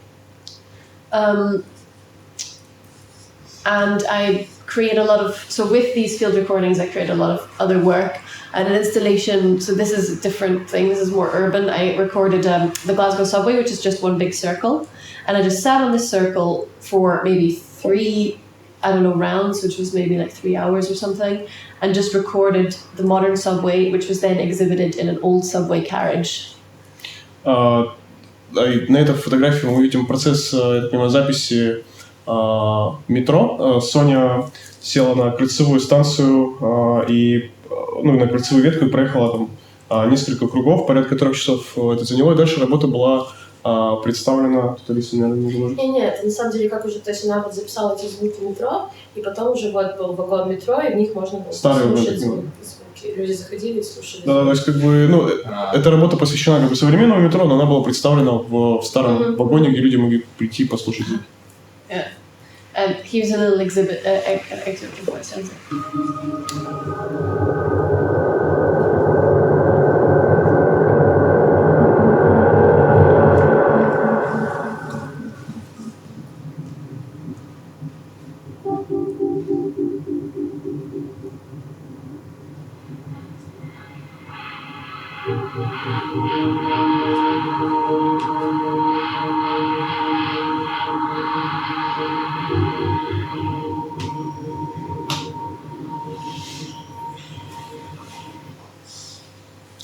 And I create a lot of, so with these field recordings, I create a lot of other work. And an installation, so this is a different thing, this is more urban. I recorded the Glasgow subway, which is just one big circle. And I just sat on this circle for maybe 3, rounds, which was maybe like 3 hours or something, and just recorded the modern subway, which was then exhibited in an old subway carriage.
На этой фотографии мы видим процесс, я так понимаю, записи метро. Соня села на кольцевую станцию и на кольцевую ветку и проехала там несколько кругов, порядка 3 часов это заняло, и дальше работа была представлена.
Нет, на самом деле, как уже, то есть она вот записала эти звуки метро, и потом уже вот был вагон метро, и в них можно было слушать звуки. Люди заходили и слушали.
Да, то есть как бы, эта работа посвящена как бы современному метро, но она была представлена в старом вагоне, где люди могли прийти и послушать звуки.
Yeah. And here's a little excerpt of what it sounds like.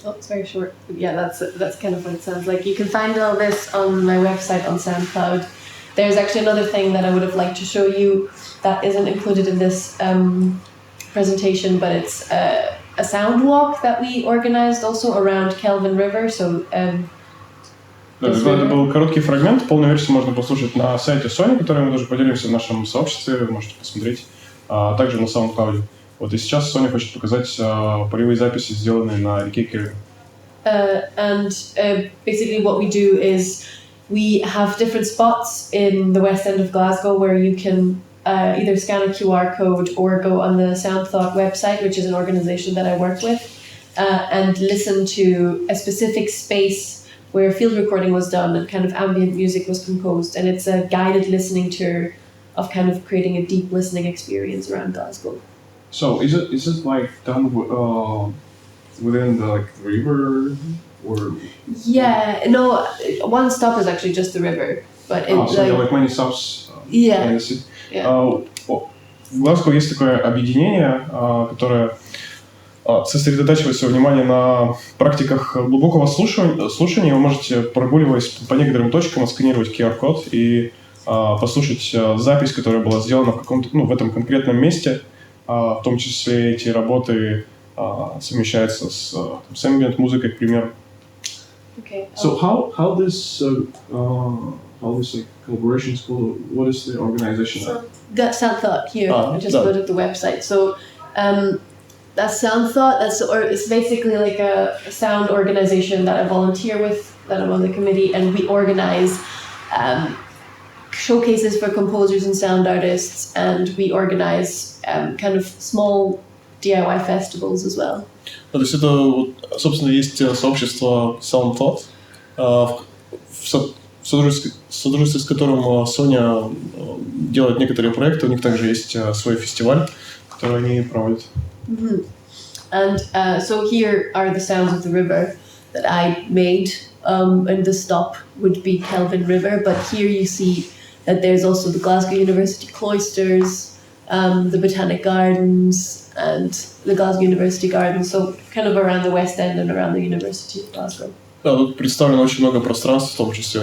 Oh, it's very short. Yeah, that's kind of what it sounds like. You can find all this on my website on SoundCloud. There's actually another thing that I would have liked to show you that isn't included in this presentation, but it's a sound walk that we organized also around Kelvin River. So
это был короткий фрагмент, полную версию можно послушать на сайте Sony, который мы тоже поделимся в нашем сообществе, вы можете посмотреть. а также на SoundCloud. Вот и сейчас Соня хочет показать полевые записи, сделанные на реке Кирилл.
Basically what we do is we have different spots in the West End of Glasgow where you can either scan a QR code or go on the Sound-arт website, which is an organization that I work with, and listen to a specific space where field recording was done and kind of ambient music was composed. And it's a guided listening tour of kind of creating a deep listening experience around Glasgow.
So is it like done within the river or?
Yeah, no, one stop is actually just the river, but it's
So there are like many stops.
Yeah.
In the city.
Yeah.
В Глазго есть такое объединение, которое сосредотачивает свое внимание на практиках глубокого слушания. Вы можете, прогуливаясь по некоторым точкам, отсканировать QR-код и послушать запись, которая была сделана в каком-то, в этом конкретном месте. В том числе эти работы совмещаются с ambient музыкой, к примеру.
Okay.
So how this like collaboration is called? What is the organization?
That's Sound-arт here. I just loaded the website. So that's Sound-art. It's basically like a sound organization that I volunteer with, that I'm on the committee, and we organize showcases for composers and sound artists, and we organize kind of small DIY festivals as well.
То есть это, собственно, есть сообщество Sound-arт, в содружестве с которым Соня делает некоторые проекты. У них также есть свой фестиваль, который они проводят.
Mm-hmm. And so here are the sounds of the river that I made, and the stop would be Kelvin River, but here you see that there's also the Glasgow University cloisters, the Botanic Gardens, and the Glasgow University Gardens, so kind of around the West End and around the University of Glasgow.
Да, тут представлено очень много пространств, в том числе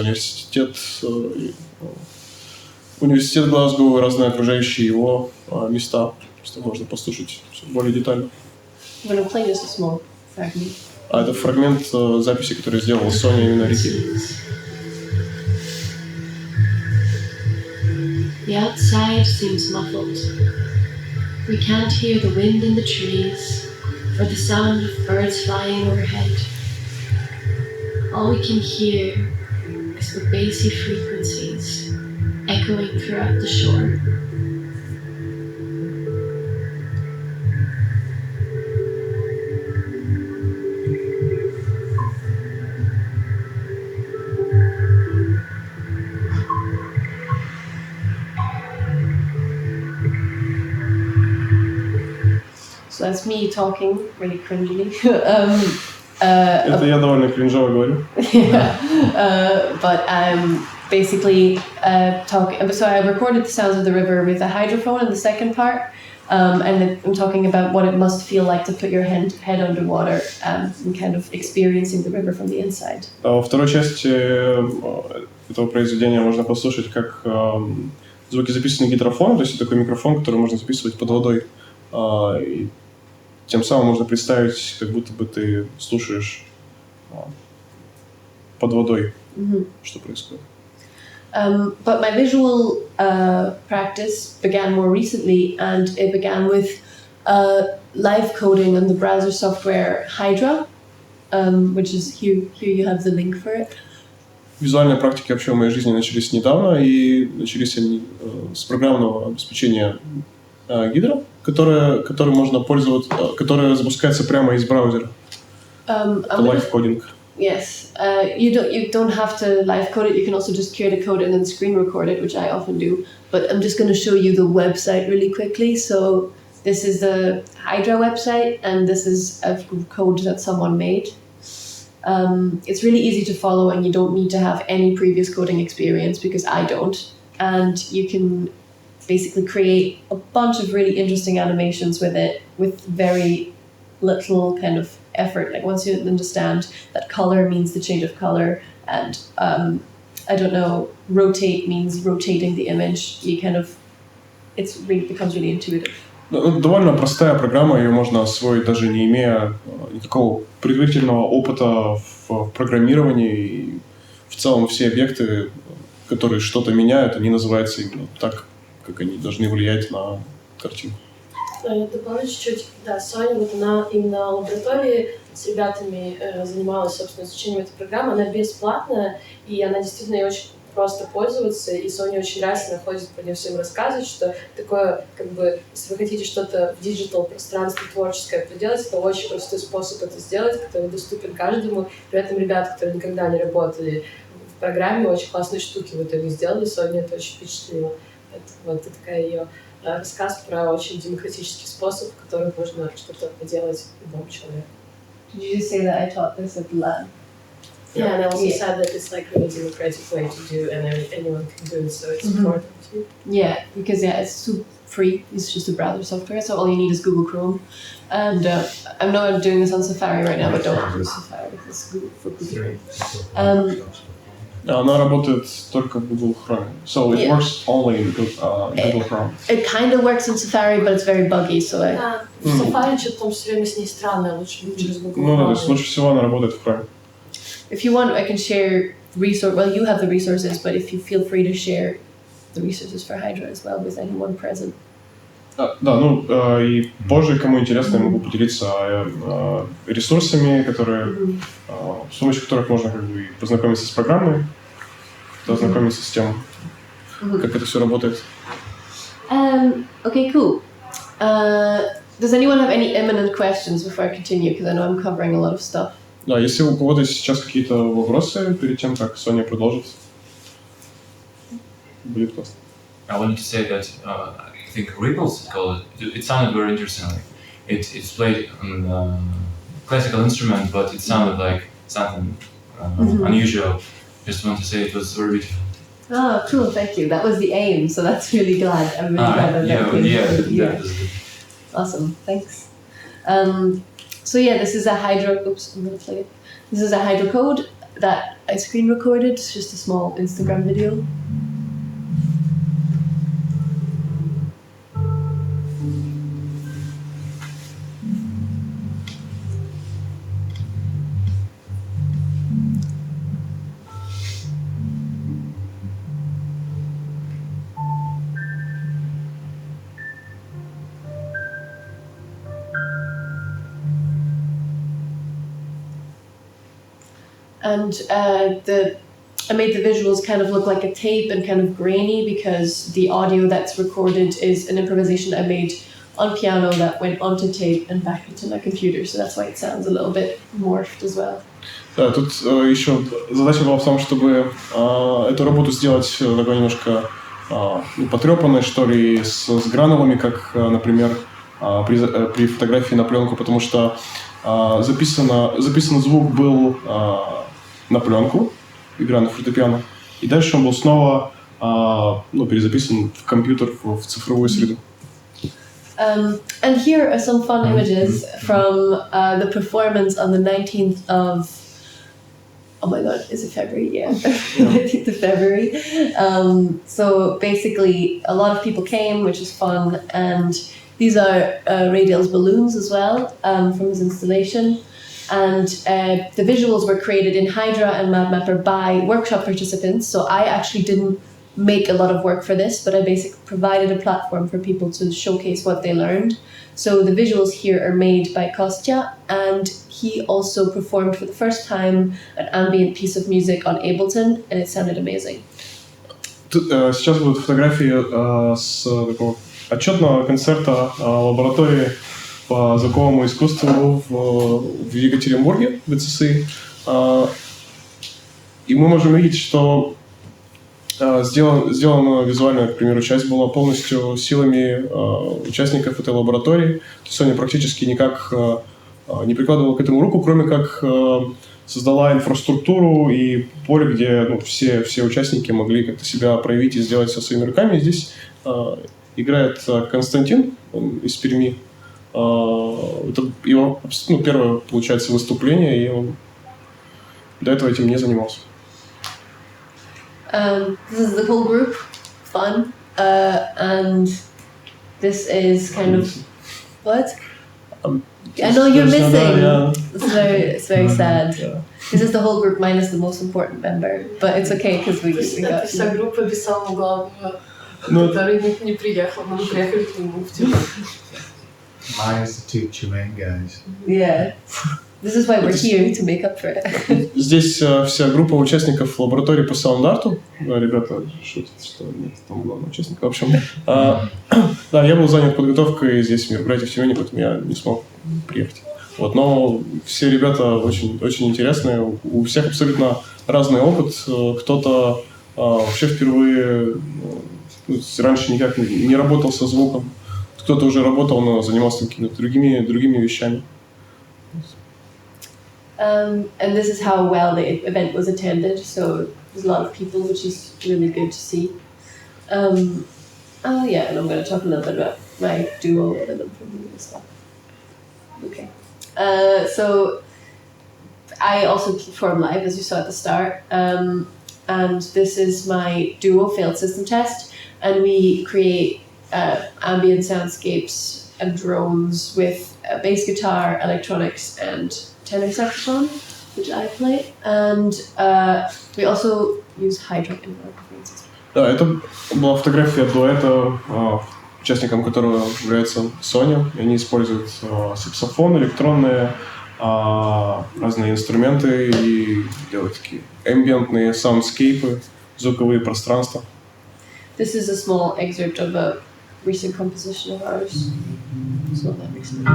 университет Глазго и разные окружающие его места, что можно послушать все более детально.
I'm going to play just a small fragment.
Это фрагмент записи, который сделала Соня именно реки.
The outside seems muffled. We can't hear the wind in the trees or the sound of birds flying overhead. All we can hear is the bassy frequencies echoing throughout the shore.
So that's me talking really cringily.
Это я довольно кринжово говорю.
But I'm basically talking. So I recorded the sounds of the river with a hydrophone in the second part, and I'm talking about what it must feel like to put your head underwater and kind of experiencing the river from the inside.
Во второй части этого произведения можно послушать, как звуки записаны гидрофоном, то есть это такой микрофон, который можно записывать под водой. И тем самым можно представить, как будто бы ты слушаешь под водой, что происходит.
But my visual practice began more recently, and it began with live coding on the browser software Hydra, which is here you have the link for it.
Визуальные практики вообще в моей жизни начались недавно, и начались они с программного обеспечения Hydra, которым можно пользоваться, которое запускается прямо из браузера. Это live coding.
Yes, you don't have to live code it. You can also just create a code and then screen record it, which I often do. But I'm just going to show you the website really quickly. So this is the Hydra website, and this is a code that someone made. It's really easy to follow, and you don't need to have any previous coding experience, because I don't. And you can basically create a bunch of really interesting animations with it, with very little kind of effort. Like once you understand that color means the change of color, and I don't know, rotate means rotating the image, it really becomes really intuitive.
Довольно простая программа, ее можно освоить, даже не имея никакого предварительного опыта в программировании. И в целом все объекты, которые что-то меняют, они называются именно так, как они должны влиять на картинку.
Я добавлю чуть-чуть. Да, Соня, вот она именно в лаборатории с ребятами занималась, собственно, изучением этой программы. Она бесплатная, и она действительно ей очень просто пользоваться, и Соня очень нравится, она ходит по ней всем рассказывать, что такое, как бы, если вы хотите что-то в диджитал пространстве творческое поделать, это очень простой способ это сделать, который доступен каждому. При этом ребята, которые никогда не работали в программе, очень классные штуки в итоге сделали, Соня это очень впечатлило. Это такая ее рассказ про очень демократический способ, в котором можно что-то поделать любому человеку.
Did you just say that I taught this at the lab?
Yeah, and I also said that it's like really democratic way to do, and anyone can do it, so it's important too.
Yeah, because it's free. It's just a browser software, so all you need is Google Chrome. And I know I'm doing this on Safari right now, but don't use Safari. It's Google for Google.
Она работает только в Google Chrome, so it works only in Google Chrome.
It kind of works in Safari, but it's very buggy, so
В Safari что-то там все время с ней странное, лучше через Google.
Ну да, то есть лучше всего она работает в Chrome.
If you want, I can share resource. Well, you have the resources, but if you feel free to share the resources for Hydra as well with anyone present.
Да, ну и позже, кому интересно, я могу поделиться ресурсами, которые, с помощью которых можно как бы познакомиться с программой, ознакомиться с тем, как это все работает.
Okay, cool. Does anyone have any imminent questions before I continue? Because I know I'm covering a lot of stuff.
Да, если у кого-то сейчас какие-то вопросы перед тем, как Соня продолжит, будет классно.
I wanted to say that I think Ripples called it. It sounded very interesting. Like it's played on a classical instrument, but it sounded like something unusual. Just want to say it was very beautiful.
Oh, cool! Thank you. That was the aim, so that's really glad. I'm really glad
That was good.
Awesome. Thanks. So yeah, this is a hydro. Oops, I'm gonna play it. This is a hydrocode that I screen recorded. It's just a small Instagram video. And I made the visuals kind of look like a tape and kind of grainy because the audio that's recorded is an improvisation I made on piano that went onto tape and back into my computer, so that's why it sounds a little bit morphed as well.
Да, тут еще задача была в том, чтобы эту работу сделать такой немножко потрепанной, что ли, с гранулами, как, например, при фотографии на пленку, потому что записан звук был на пленку, игра на фортепиано, и дальше он был снова перезаписан в компьютер, в цифровую среду.
And here are some fun images from the performance on the 19th of, oh my god, is it February? Yeah, 19th of February. So basically a lot of people came, which is fun, and these are Raydale's balloons as well from his installation. And the visuals were created in Hydra and MadMapper by workshop participants. So I actually didn't make a lot of work for this, but I basically provided a platform for people to showcase what they learned. So the visuals here are made by Kostya, and he also performed for the first time an ambient piece of music on Ableton, and it sounded amazing.
Сейчас будут фотографии с такого отчетного концерта лаборатории по звуковому искусству в Екатеринбурге, в ИЦСИ. И мы можем видеть, что сделана визуальная, к примеру, часть была полностью силами участников этой лаборатории. То есть Соня практически никак не прикладывала к этому руку, кроме как создала инфраструктуру и поле, где все участники могли как-то себя проявить и сделать со своими руками. И здесь играет Константин, он из Перми. Это его первое, получается, выступление, и он до этого этим не занимался.
This is the whole group, fun, and this is kind of what? I know you're missing. It's very sad.
Yeah.
This is the whole group minus the most important member, but it's okay because we got.
Вся группа без самого главного. который не приехал, но мы приехали к нему в Тюмень.
Minus the two Tyumen guys.
Yeah. This is why we're here, to make up for it.
Здесь вся группа участников лаборатории по саунд-арту. Ребята шутят, что нет там главного участника. В общем, да, я был занят подготовкой здесь мероприятия в Тюмени, поэтому я не смог приехать. Вот, но все ребята очень, очень интересные. У всех абсолютно разный опыт. Кто-то вообще впервые раньше никак не работал со звуком. Кто-то уже работал, но занимался какими-то другими вещами.
And this is how well the event was attended. So there's a lot of people, which is really good to see. And I'm going to talk a little bit about my duo and then from you and stuff. Okay. So I also perform live, as you saw at the start. And this is my duo failed system test. And we create ambient soundscapes and drones with bass guitar, electronics, and tenor saxophone, which I play, and we also use hydro in our performances.
Да, это была фотография дуэта, участником которого является Соня. Они используют саксофон, электронные, разные инструменты и делают такие эмбиентные саундскейпы, звуковые пространства.
This is a small excerpt of a recent composition of ours. It's not that recent.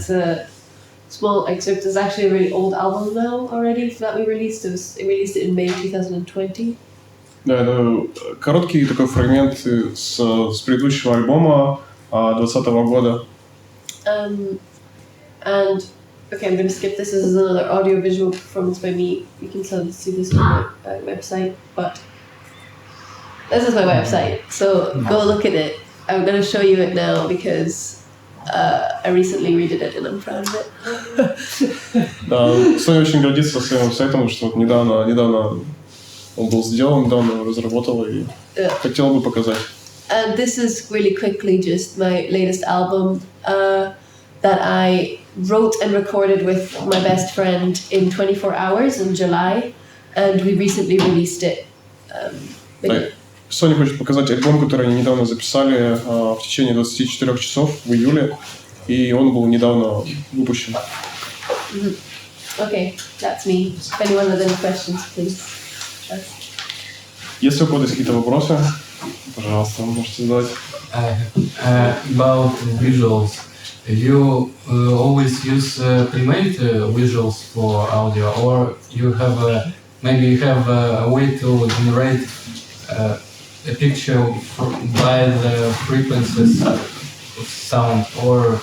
That's a small excerpt. It's actually a really old album now already that we released. We released it in May 2020.
Да, это короткий такой фрагмент с предыдущего альбома 2020 года.
And okay, I'm going to skip this. This is another audio-visual performance by me. You can see this on my website, but this is my website, so go look at it. I'm going to show you it now because I recently redid it and I'm proud of it.
Да, Соня очень гордится своим сайтом, что вот недавно он был сделан, недавно его разработала и хотела бы показать.
And this is really quickly just my latest album that I wrote and recorded with my best friend in 24 hours in July, and we recently released it.
Соня хочет показать альбом, который они недавно записали в течение 24 часов в июле, и он был недавно выпущен.
Okay, that's me. If anyone has any questions, please.
Если у кого-то есть какие-то вопросы, пожалуйста, можете задать.
About visuals, you always use pre-made visuals for audio, or you have maybe you have a way to generate a picture by the frequencies of sound, or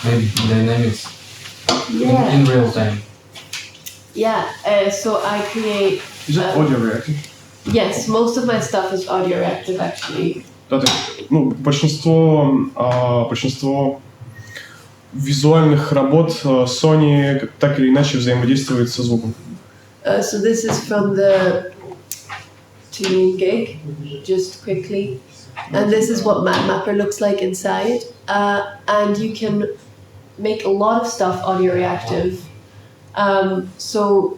maybe dynamics in real time.
Yeah, so I create...
Is it audio reactive?
Yes, most of my stuff is audio reactive actually.
Да, большинство визуальных работ Sony так или иначе взаимодействует со звуком.
So this is from the Tyumen gig, just quickly. And this is what Mapper looks like inside. And you can make a lot of stuff audio reactive. So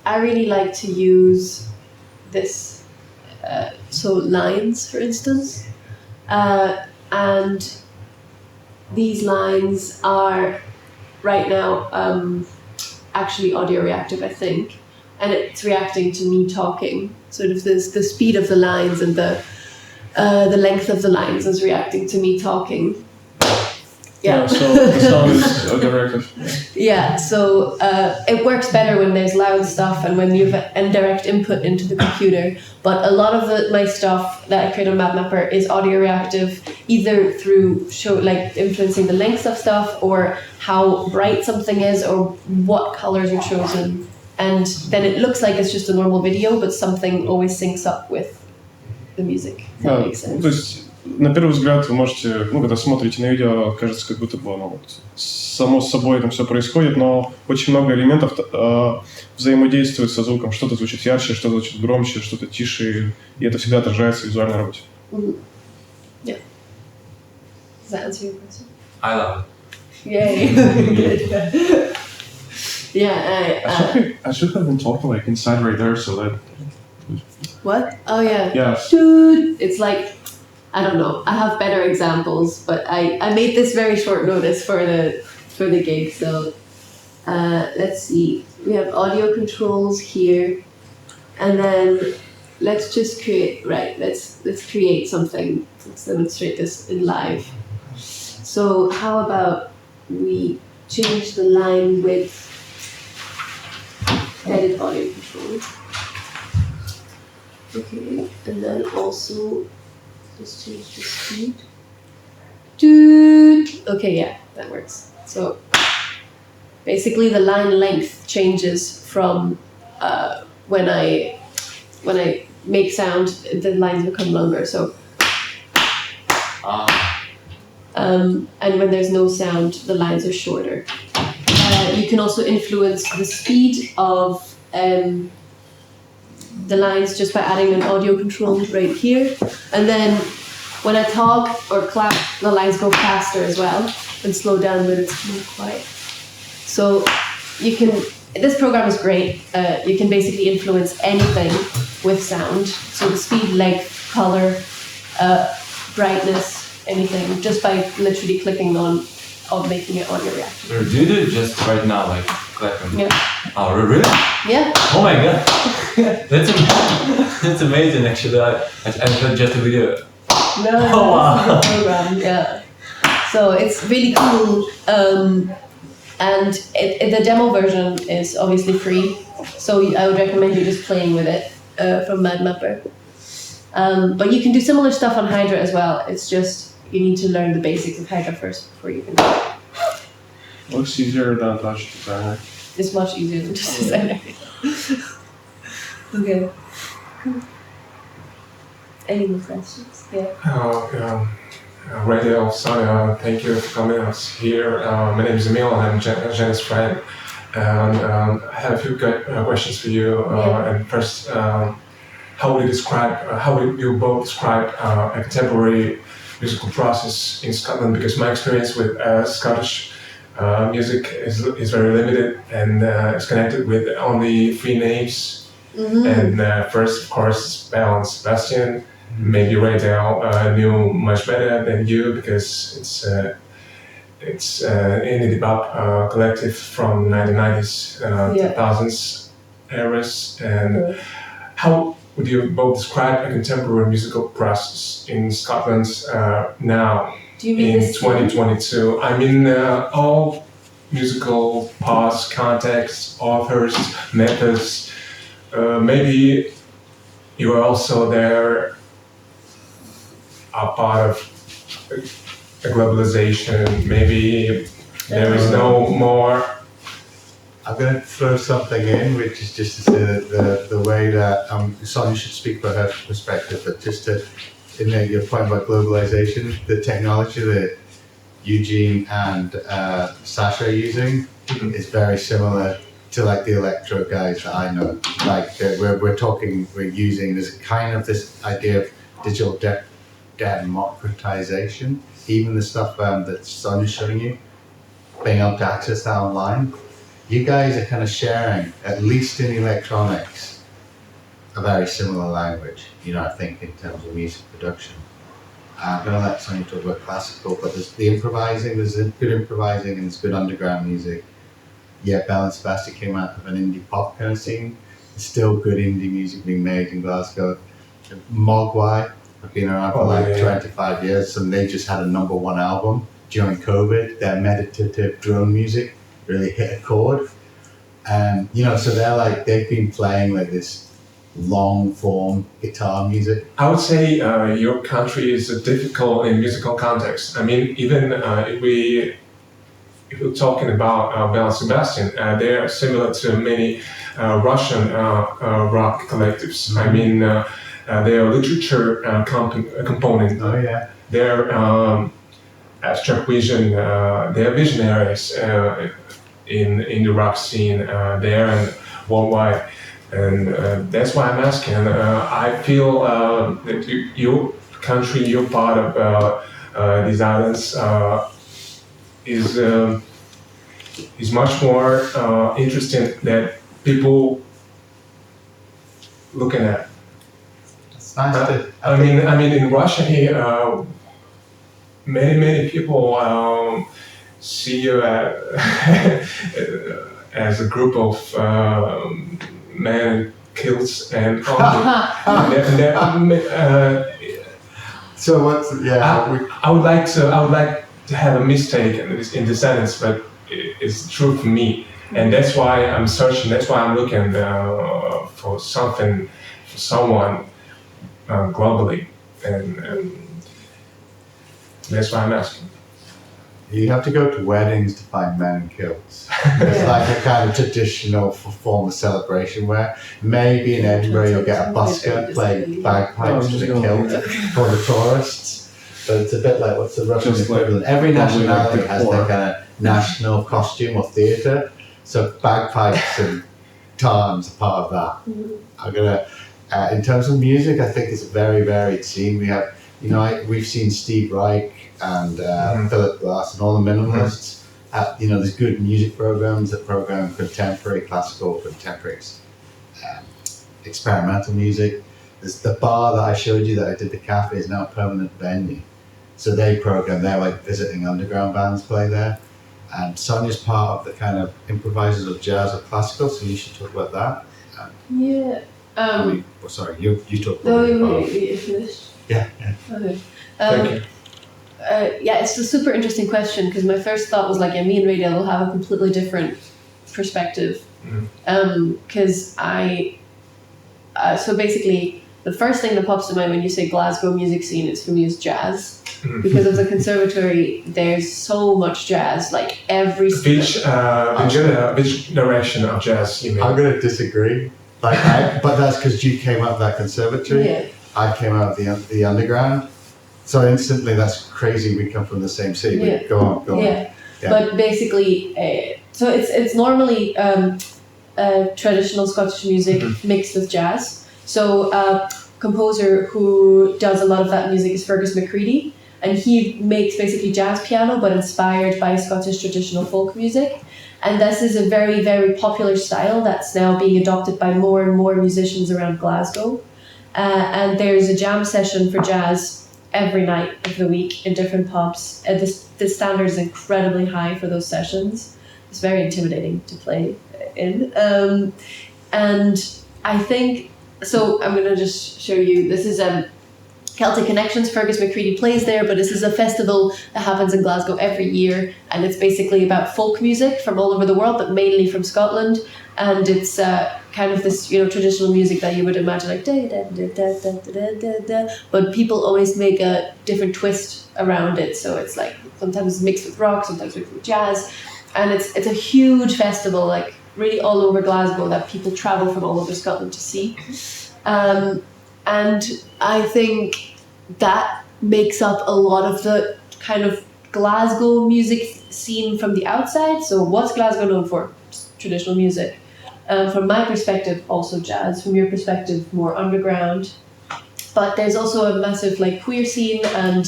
I really like to use this, so lines, for instance. And these lines are right now actually audio reactive, I think. And it's reacting to me talking. Sort of the speed of the lines and the length of the lines is reacting to me talking. Yeah.
So the sound is directed.
Yeah, so it works better when there's loud stuff and when you've indirect input into the computer. But a lot of my stuff that I create on MapMapper is audio reactive, either through influencing the length of stuff or how bright something is or what colors are chosen. And then it looks like it's just a normal video, but something always syncs up with the music. If that makes sense.
То есть, на первый взгляд, вы можете, когда смотрите на видео, кажется, как будто бы само собой там все происходит, но очень много элементов взаимодействует со звуком. Что-то звучит ярче, что-то звучит громче, что-то тише, и это всегда отражается в визуальной работе.
Yeah. Does that answer your question?
I love it.
Yay. Good. Yeah,
I should have been talking inside right there, so that.
What? Oh yeah.
Yes.
Dude, it's like, I don't know. I have better examples, but I made this very short notice for the gig. So let's see. We have audio controls here, and then let's just create. Right. Let's create something. Let's demonstrate this in live. So how about we change the line width? Edit audio controls. Okay, and then also just change the speed. Okay, yeah, that works. So basically, the line length changes from when I make sound, the lines become longer. So, and when there's no sound, the lines are shorter. You can also influence the speed of the lines just by adding an audio control right here. And then when I talk or clap, the lines go faster as well and slow down when it's more quiet. So you can, this program is great. You can basically influence anything with sound. So the speed, length, color, brightness, anything, just by literally clicking on making it audio reactive.
So do you do it just right now, like clapping?
Yeah.
Oh, really?
Yeah.
Oh my god. That's amazing actually. I heard just a video.
No,
Oh, wow.
this is the program, yeah. So it's really cool. And the demo version is obviously free. So I would recommend you just playing with it from MadMapper. But you can do similar stuff on Hydra as well. It's just you need to learn the basics of Hydra first before you can do it.
Looks easier than Touch Designer.
It's much easier than just designer. Okay. Any more questions? Yeah.
Raydale, Sonia, thank you for coming us here. My name is Emil and I'm Jenny's friend. And I have a few questions for you. And first, how would you both describe a contemporary musical process in Scotland? Because my experience with Scottish music is very limited and it's connected with only 3 names. Mm-hmm. And first, of course, Belle and Sebastian. Maybe Raydale knew much better than you because it's an indie bop collective from 1990s, 2000s eras. And how would you both describe a contemporary musical process in Scotland now in 2022? I mean, all musical parts, contexts, authors, methods. Maybe you are also there a part of a globalization. Maybe there is no more.
I'm going to throw something in, which is just to say that the way that Sonia should speak about her perspective, but just to your point about globalization, the technology that Eugene and Sasha are using is very similar to like the electro guys that I know. Like we're using this kind of this idea of digital democratization. Even the stuff that Sonia's showing you, being able to access that online. You guys are kind of sharing, at least in electronics, a very similar language, I think in terms of music production. I'm going to let Sonia talk about classical, but there's the improvising, there's good improvising and there's good underground music. Yeah, Belle and Sebastian came out of an indie pop kind of scene. There's still good indie music being made in Glasgow. Mogwai have been around for 25 years and they just had a #1 album during COVID, their meditative drone music really hit a chord. So they've been playing like this long form guitar music.
I would say your country is difficult in musical context. I mean, even if we're talking about Bela Sebastian, they are similar to many Russian rock collectives.
Mm-hmm.
I mean, their literature component,
Oh yeah.
their abstract vision, they're visionaries in the rock scene there and worldwide. And that's why I'm asking. I feel that your country, your part of these islands is much more interesting that people looking at.
It's nice to.
I mean, in Russia here, many people see you as a group of men in kilts and
So what's
I would like to have a mistake in the sentence, but it's true for me, and that's why I'm searching. That's why I'm looking for something, for someone globally, and that's why I'm asking.
You have to go to weddings to find men in kilts. It's like a kind of traditional form of celebration where maybe in Edinburgh you'll get a busker playing bagpipes in a kilt for the tourists. But it's a bit like what's the Russian equivalent? Every nationality has their kind of national costume or theatre. So bagpipes and tarns are part of that. I'm gonna, in terms of music, I think it's a very varied scene. We have, we've seen Steve Reich and Philip Glass and all the minimalists. There's good music programs that program contemporary, classical, contemporary, experimental music. There's the bar that I showed you that I did the cafe is now a permanent venue. So they program, they're like visiting underground bands play there. And Sonia's part of the kind of improvisers of jazz or classical, so you should talk about that. Sorry, you talk about it.
No, you finished?
Yeah.
Okay.
Thank you.
It's a super interesting question because my first thought was like, me and Raydale will have a completely different perspective. Because so basically, the first thing that pops to mind when you say Glasgow music scene is for me is jazz. Because of the conservatory, there's so much jazz, like every.
Which direction of jazz you mean?
I'm going to disagree. But that's because you came out of that conservatory.
Yeah.
I came out of the underground. So instantly, that's crazy. We come from the same city. But
Yeah.
go on.
Yeah. But basically, so it's normally traditional Scottish music mixed with jazz. So a composer who does a lot of that music is Fergus McCready, and he makes basically jazz piano, but inspired by Scottish traditional folk music. And this is a very, very popular style that's now being adopted by more and more musicians around Glasgow. And there's a jam session for jazz every night of the week in different pubs. And the standard is incredibly high for those sessions. It's very intimidating to play in. And I think, so I'm going to just show you, this is Celtic Connections. Fergus McCready plays there, but this is a festival that happens in Glasgow every year, and it's basically about folk music from all over the world, but mainly from Scotland. And it's kind of this, traditional music that you would imagine, like da da da da da da da da, but people always make a different twist around it. So it's like sometimes mixed with rock, sometimes mixed with jazz, and it's a huge festival, like really all over Glasgow, that people travel from all over Scotland to see. And I think that makes up a lot of the kind of Glasgow music scene from the outside. So what's Glasgow known for? Traditional music. From my perspective, also jazz. From your perspective, more underground. But there's also a massive queer scene, and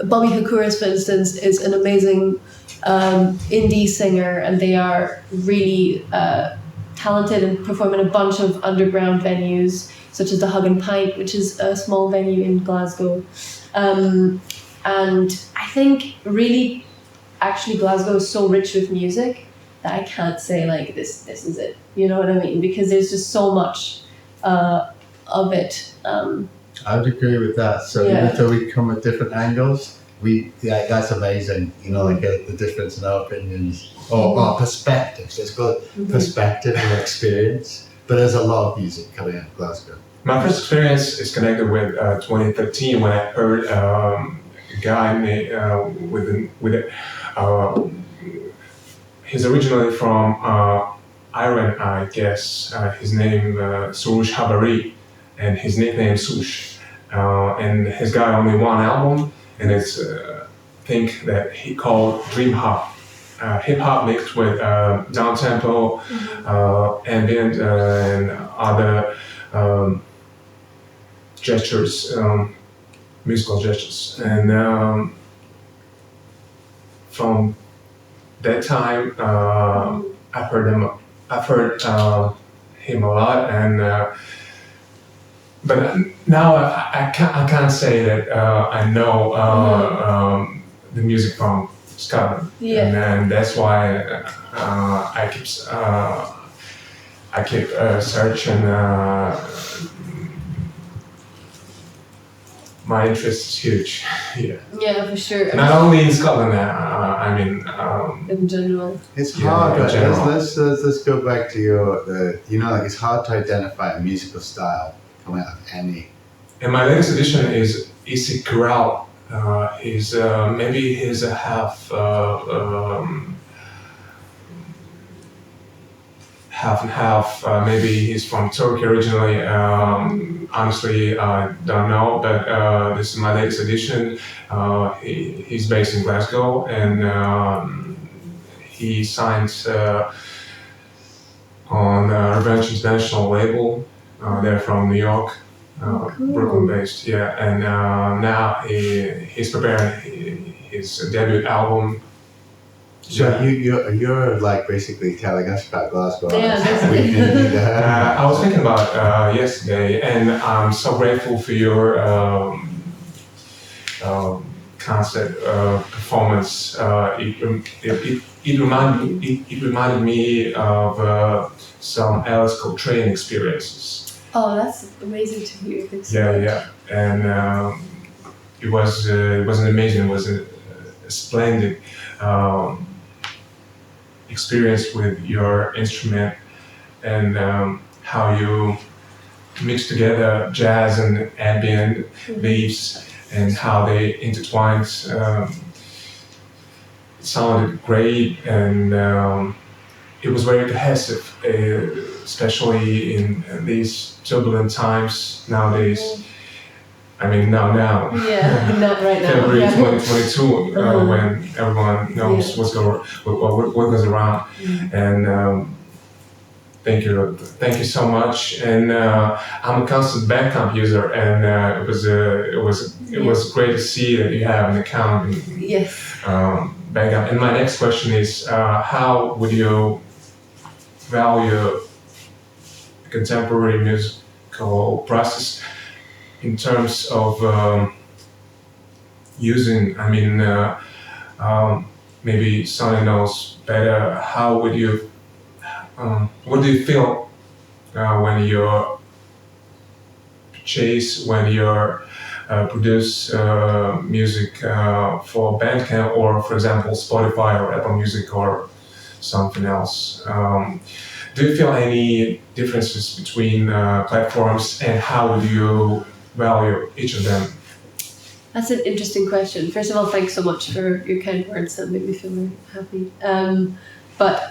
Bobby Hakuris, for instance, is an amazing indie singer, and they are really talented and perform in a bunch of underground venues, such as the Hug and Pint, which is a small venue in Glasgow. And I think really, actually, Glasgow is so rich with music that I can't say this is it. You know what I mean? Because there's just so much of it.
I would agree with that. So even though we come at different angles, that's amazing. You know, like the difference in our opinions or perspectives. Let's call it perspective or experience. But there's a lot of music coming out of Glasgow.
My first experience is connected with 2013 when I heard a guy named he's originally from Iran, I guess. His name Surush Habari, and his nickname Sush. And he's got only one album, and it's think that he called dream hop. Hip hop mixed with down tempo, ambient, and other gestures, musical gestures. And from that time, I've heard him a lot, and but now I can't say that I know the music from Scotland, and that's why I keep searching. My interest is huge.
Yeah, for sure.
Not only in Scotland, I mean
in general.
It's hard.
in general.
Let's go back to your. Like it's hard to identify a musical style coming out of any.
And my latest edition is Isi Kural. He's maybe he's a half and half. Maybe he's from Turkey originally. Honestly, I don't know. But this is my latest edition. He's based in Glasgow, and he signed on Ural Branch international label. They're from New York.
Cool.
Brooklyn based, and now he's preparing his debut album.
So you're like basically telling us about Glasgow.
Yeah,
We didn't need to have
I was thinking about yesterday, and I'm so grateful for your concert performance. It reminded me of some Alice Coltrane experiences.
Oh, that's amazing to hear. Thanks so much.
Yeah, and it wasn't amazing. It was a splendid experience with your instrument and how you mix together jazz and ambient beats and how they intertwined. It sounded great, and it was very cohesive, especially in these turbulent times nowadays. I mean, now.
Yeah, not right now.
February
Yeah.
2022, when everyone knows what goes around. And thank you so much. And I'm a constant Bandcamp user, and it was great to see that you have an account in Bandcamp. And my next question is, how would you value the contemporary musical process in terms of using? I mean, maybe Sonia knows better. How would you? What do you feel when you produce music for Bandcamp, or for example Spotify or Apple Music or something else? Do you feel any differences between platforms, and how would you value each of them?
That's an interesting question. First of all, thanks so much for your kind words. That made me feel very happy. But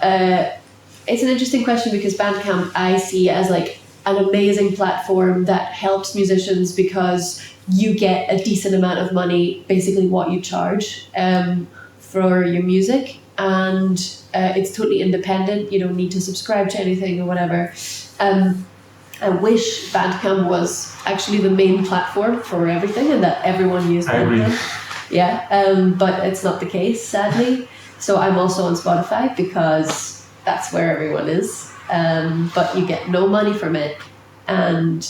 it's an interesting question because Bandcamp I see as like an amazing platform that helps musicians because you get a decent amount of money, basically what you charge for your music, and it's totally independent. You don't need to subscribe to anything or whatever. I wish Bandcamp was actually the main platform for everything and that everyone used Bandcamp. Yeah, but it's not the case, sadly. So I'm also on Spotify because that's where everyone is. But you get no money from it, and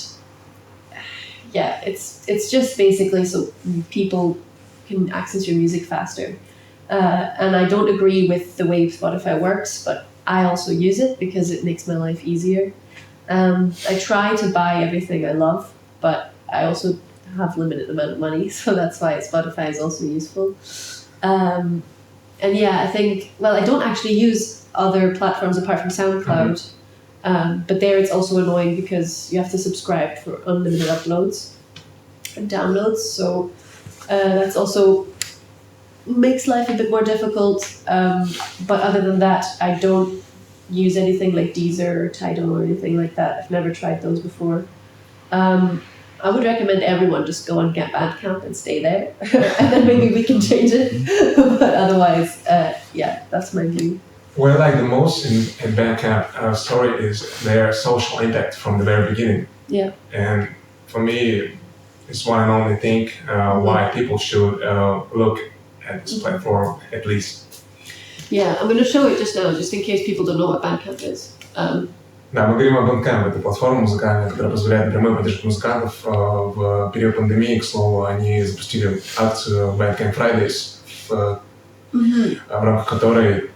yeah, it's just basically so people can access your music faster. And I don't agree with the way Spotify works, but I also use it because it makes my life easier. I try to buy everything I love, but I also have limited amount of money, so that's why Spotify is also useful. And yeah, I think, well, I don't actually use other platforms apart from SoundCloud, but there it's also annoying because you have to subscribe for unlimited uploads and downloads, so that's also makes life a bit more difficult, but other than that, I don't use anything like Deezer or Tidal or anything like that. I've never tried those before. I would recommend everyone just go on Get Bandcamp and stay there, and then maybe we can change it. But otherwise, yeah, that's my view.
What I like the most in Bandcamp story is their social impact from the very beginning.
Yeah.
And for me, it's one and only thing why people should look at this platform at least.
Yeah, I'm going to show it just now, just in case people don't know what Bandcamp is.
Да, мы говорим о Bandcamp, это платформа музыкальная, которая позволяет напрямую поддерживать музыкантов. В период пандемии, к слову, они запустили акцию Bandcamp Fridays, в рамках которой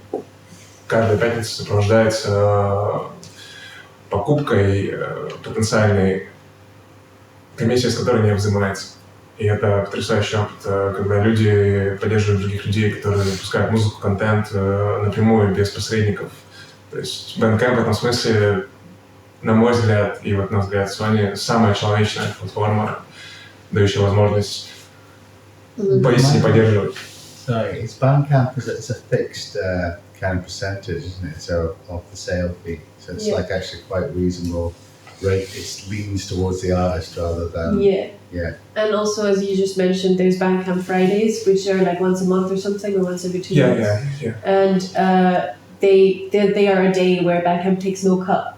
каждая пятница сопровождается покупкой потенциальной, комиссия с которой не взимается. И это потрясающий опыт, когда люди поддерживают других людей, которые выпускают музыку, контент напрямую, без посредников. То есть Bandcamp в этом смысле, на мой взгляд, и вот на взгляд Sony, самая человечная платформа, дающая возможность поистине поддерживать.
Sorry, it's Bandcamp because it's a fixed kind of percentage, isn't it? So of the sale fee, so it's like actually quite reasonable rate. It leans towards the artist rather than yeah. And
also, as you just mentioned, there's Bandcamp Fridays, which are like once a month or something, or once every 2 months.
Yeah.
And they are a day where Bandcamp takes no cut,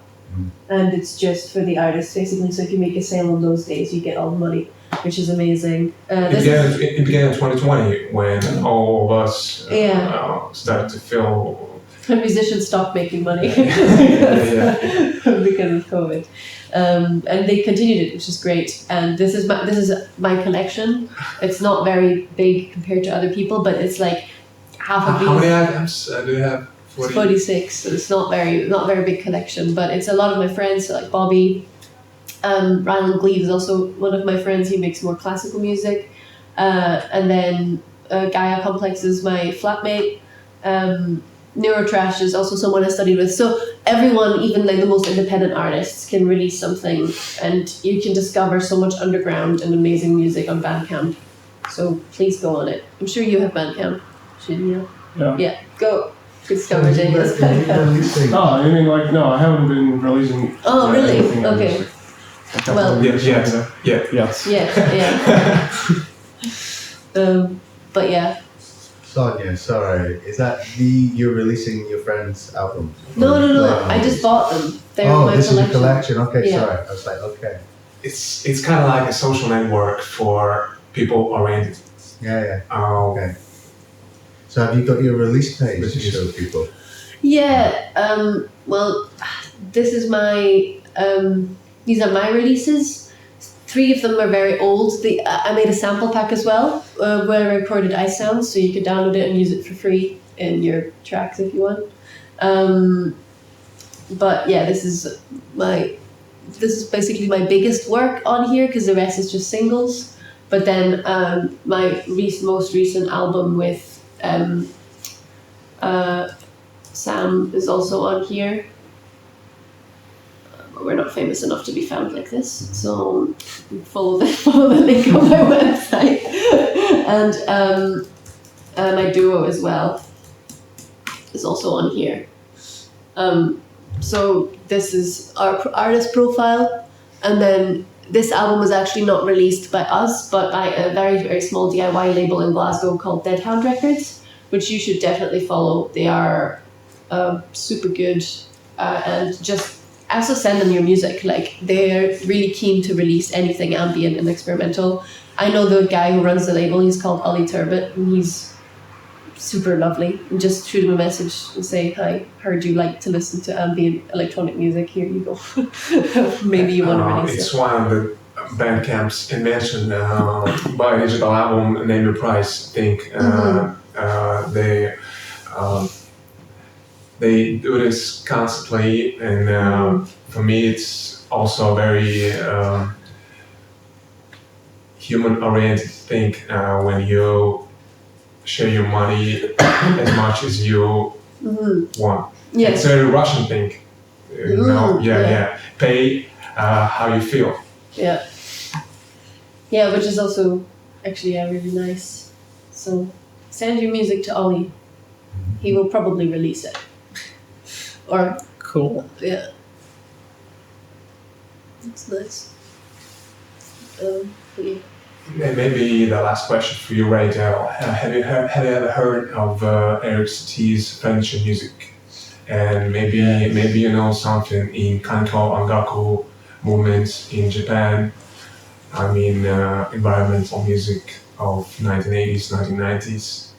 and it's just for the artists basically. So if you make a sale on those days, you get all the money, which is amazing.
It began in 2020 when all of us started to feel.
And musicians stopped making money because of COVID, and they continued it, which is great. And this is my collection. It's not very big compared to other people, but it's like half of these.
How many items do you have?
46. So it's not very big collection, but it's a lot of my friends, so like Bobby. Ryland Gleave is also one of my friends. He makes more classical music, and then Gaia Complex is my flatmate. Neurotrash is also someone I studied with. So everyone, even like the most independent artists, can release something, and you can discover so much underground and amazing music on Bandcamp. So please go on it. I'm sure you have Bandcamp, shouldn't you? Yeah. Go discover Daniel's Bandcamp.
Oh, I mean, like, no, I haven't been releasing.
Oh, really? Okay. Well. But yeah.
Sonia, sorry, is that you're releasing your friend's album?
No. I just bought them. They're my
this
collection.
is your collection. Okay,
Yeah.
sorry. I was like, okay.
It's kind of like a social network for people oriented.
Yeah. Okay. So have you got your release page to show people?
Yeah. Well, this is my. These are my releases. 3 of them are very old. I made a sample pack as well, where I recorded ice sounds, so you could download it and use it for free in your tracks if you want. But yeah, this is basically my biggest work on here because the rest is just singles. But then my most recent album with Sam is also on here. We're not famous enough to be found like this, so follow the link on my website. And my duo as well is also on here. So this is our artist profile, and then this album was actually not released by us, but by a very, very small DIY label in Glasgow called Deadhound Records, which you should definitely follow. They are super good, and just also send them your music. Like, they're really keen to release anything ambient and experimental. I know the guy who runs the label. He's called Ollie Turbot, and he's super lovely. And just shoot him a message and say, hi, heard you like to listen to ambient electronic music, here you go. Maybe you want to release
it's
it.
one of the Bandcamp's invention by digital album Name Your Price. I think they do this constantly, and for me it's also very human-oriented thing when you share your money as much as you want.
Yes.
It's a very Russian thing.
Yeah.
Pay how you feel.
Yeah. Yeah, which is also actually really nice. So send your music to Ollie. He will probably release it. Or
Cool.
yeah. That's nice. Yeah.
And maybe the last question for you, Raydale. Have you ever heard of Eric Satie's furniture music? And maybe you know something in Kanko Angaku movement in Japan. I mean, environmental music of 1980s, 1990s.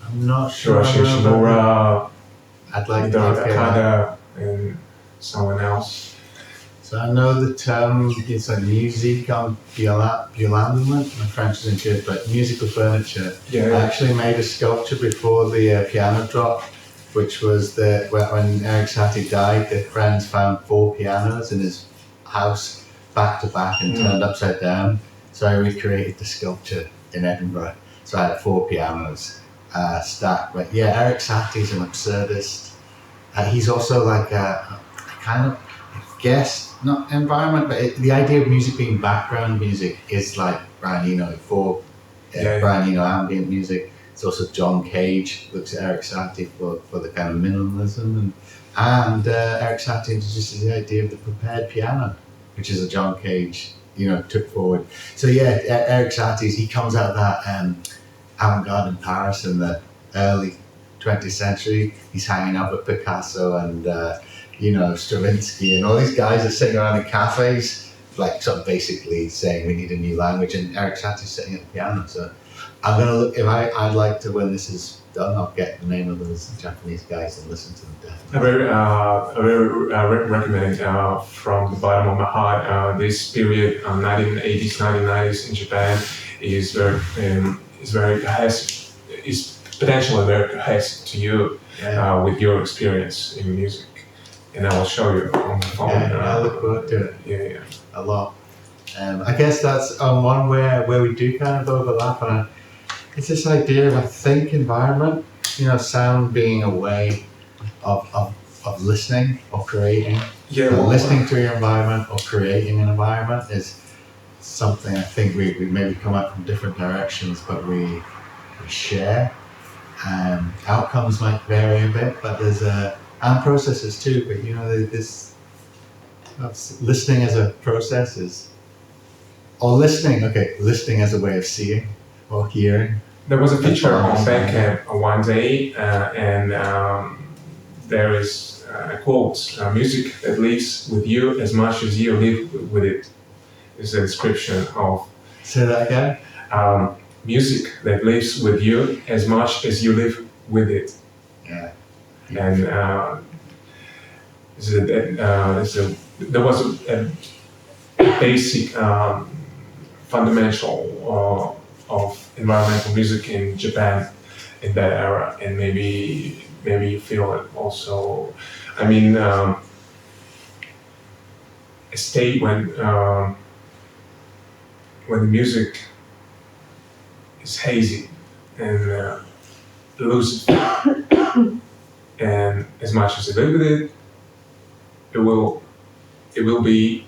I'm not sure.
Hiroshi Shimura,
I'd like
Hideo
to hear that.
Takada, and someone else.
So I know the term is like musique en violament. My French isn't good, but musical furniture. I
Yeah.
actually made a sculpture before the piano drop, which was when Eric Satie died, the friends found 4 pianos in his house back to back and turned upside down. So I recreated the sculpture in Edinburgh. So I had 4 pianos stacked. But yeah, Eric Satie's an absurdist. He's also like a kind of, I guess, not environment, but the idea of music being background music is like Brian Eno for Brian Eno ambient music. It's also John Cage looks at Eric Satie for the kind of minimalism, and Eric Satie introduces the idea of the prepared piano, which is a John Cage, took forward. So yeah, Eric Satie's, he comes out of that avant-garde in Paris in the early 20th century. He's hanging out with Picasso and Stravinsky, and all these guys are sitting around in cafes, like sort of basically saying we need a new language, and Eric Satie's sitting at the piano. So I'm gonna look, I'd like to, when this is done, I'll get the name of those Japanese guys and listen to them definitely.
I very recommend from the bottom of my heart. This period, 1980s, 1990s in Japan, is potentially very cohesive to you with your experience in music. And I will show you on the phone.
I look forward to it.
Yeah.
A lot. I guess that's one where we do kind of overlap, and it's this idea of, I think, environment, sound being a way of listening or creating.
Yeah.
Listening to your environment or creating an environment is something I think we maybe come up from different directions, but we share. Outcomes might vary a bit, but there's and processes too. But this listening as a process listening as a way of seeing or hearing.
There was a feature on Bandcamp one day, and there is a quote: "Music that lives with you as much as you live with it." Is a description of.
Say that again.
Music that lives with you as much as you live with it.
Yeah.
And there was a basic fundamental of environmental music in Japan in that era, and maybe you feel it also. I mean, a state when the music is hazy and loose, and as much as you live with it, it will be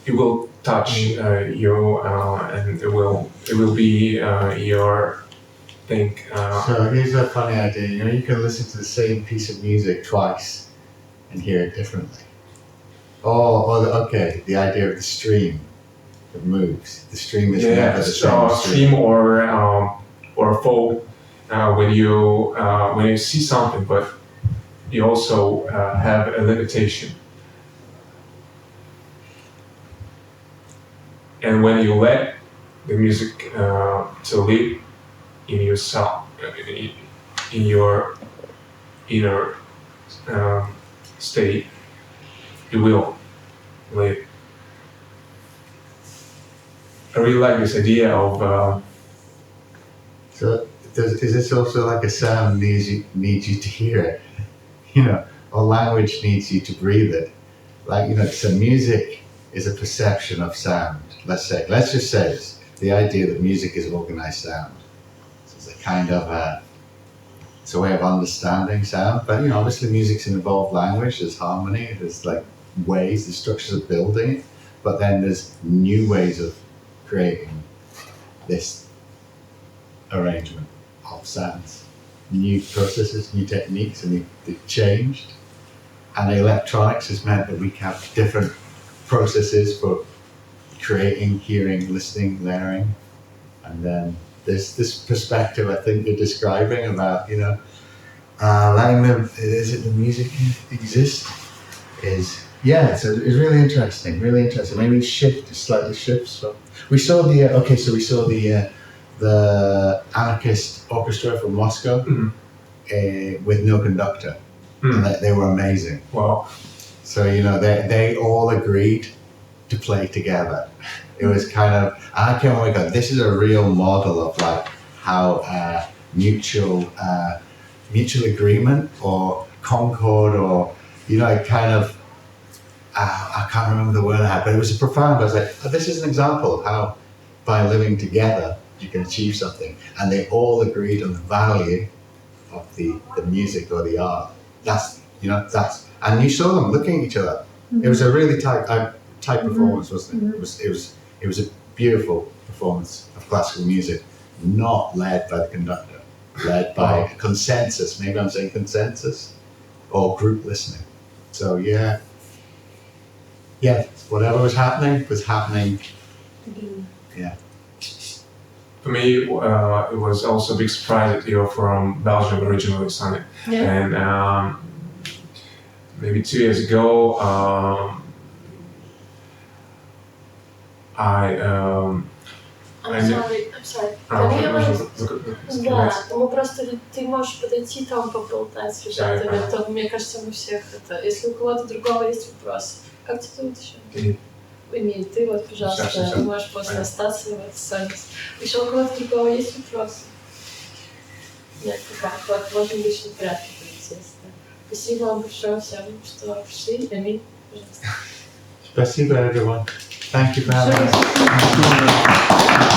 it will touch you, and it will be your thing.
So here's a funny idea. You can listen to the same piece of music twice and hear it differently. The idea of the stream that moves. The stream is never the same
stream or a fall when you see something, but you also have a limitation. And when you let the music to live in yourself, in your inner state, it will live. I really like this idea of.
So is this also like a sound needs you to hear it, or language needs you to breathe it, like so music is a perception of sound. Let's just say it's the idea that music is organized sound. So it's a kind of it's a way of understanding sound. But obviously music's an evolved language. There's harmony. There's like ways, the structures of building it. But then there's new ways of creating this arrangement of sounds. New processes, new techniques, and they've changed. And electronics has meant that we have different processes for creating, hearing, listening, layering. And then there's this perspective I think you're describing about, letting the music exist is, it's really interesting, Maybe slightly shifts. So we saw the anarchist orchestra from Moscow with no conductor. And they were amazing.
Wow.
So, they all agreed to play together. It was kind of, I came away going, this is a real model of like how mutual agreement or concord or, kind of, I can't remember the word I had, but it was profound. I was like, this is an example of how by living together you can achieve something. And they all agreed on the value of the music or the art. And you saw them looking at each other. It was a really tight performance, wasn't it? It was a beautiful performance of classical music, not led by the conductor, led by consensus. Maybe I'm saying consensus or group listening. So whatever was happening. Yeah.
For me, it was also a big surprise that you're from Belgium originally, Sonia.
Yeah.
And maybe 2 years ago,
I'm sorry. Can я вас... Да, мы просто ты можешь подойти там поболтать с ребятами, а то, мне кажется, у всех это. Если у кого-то другого есть вопрос, как тебя зовут еще? Эмиль, ты вот, пожалуйста, можешь после остаться вот с Соней. Еще у кого-то другого есть вопрос? Нет, вот, можно в личном порядке прийти. Спасибо вам большое всем, что пришли. Эмиль, пожалуйста.
Спасибо, everyone. Thank you for having us.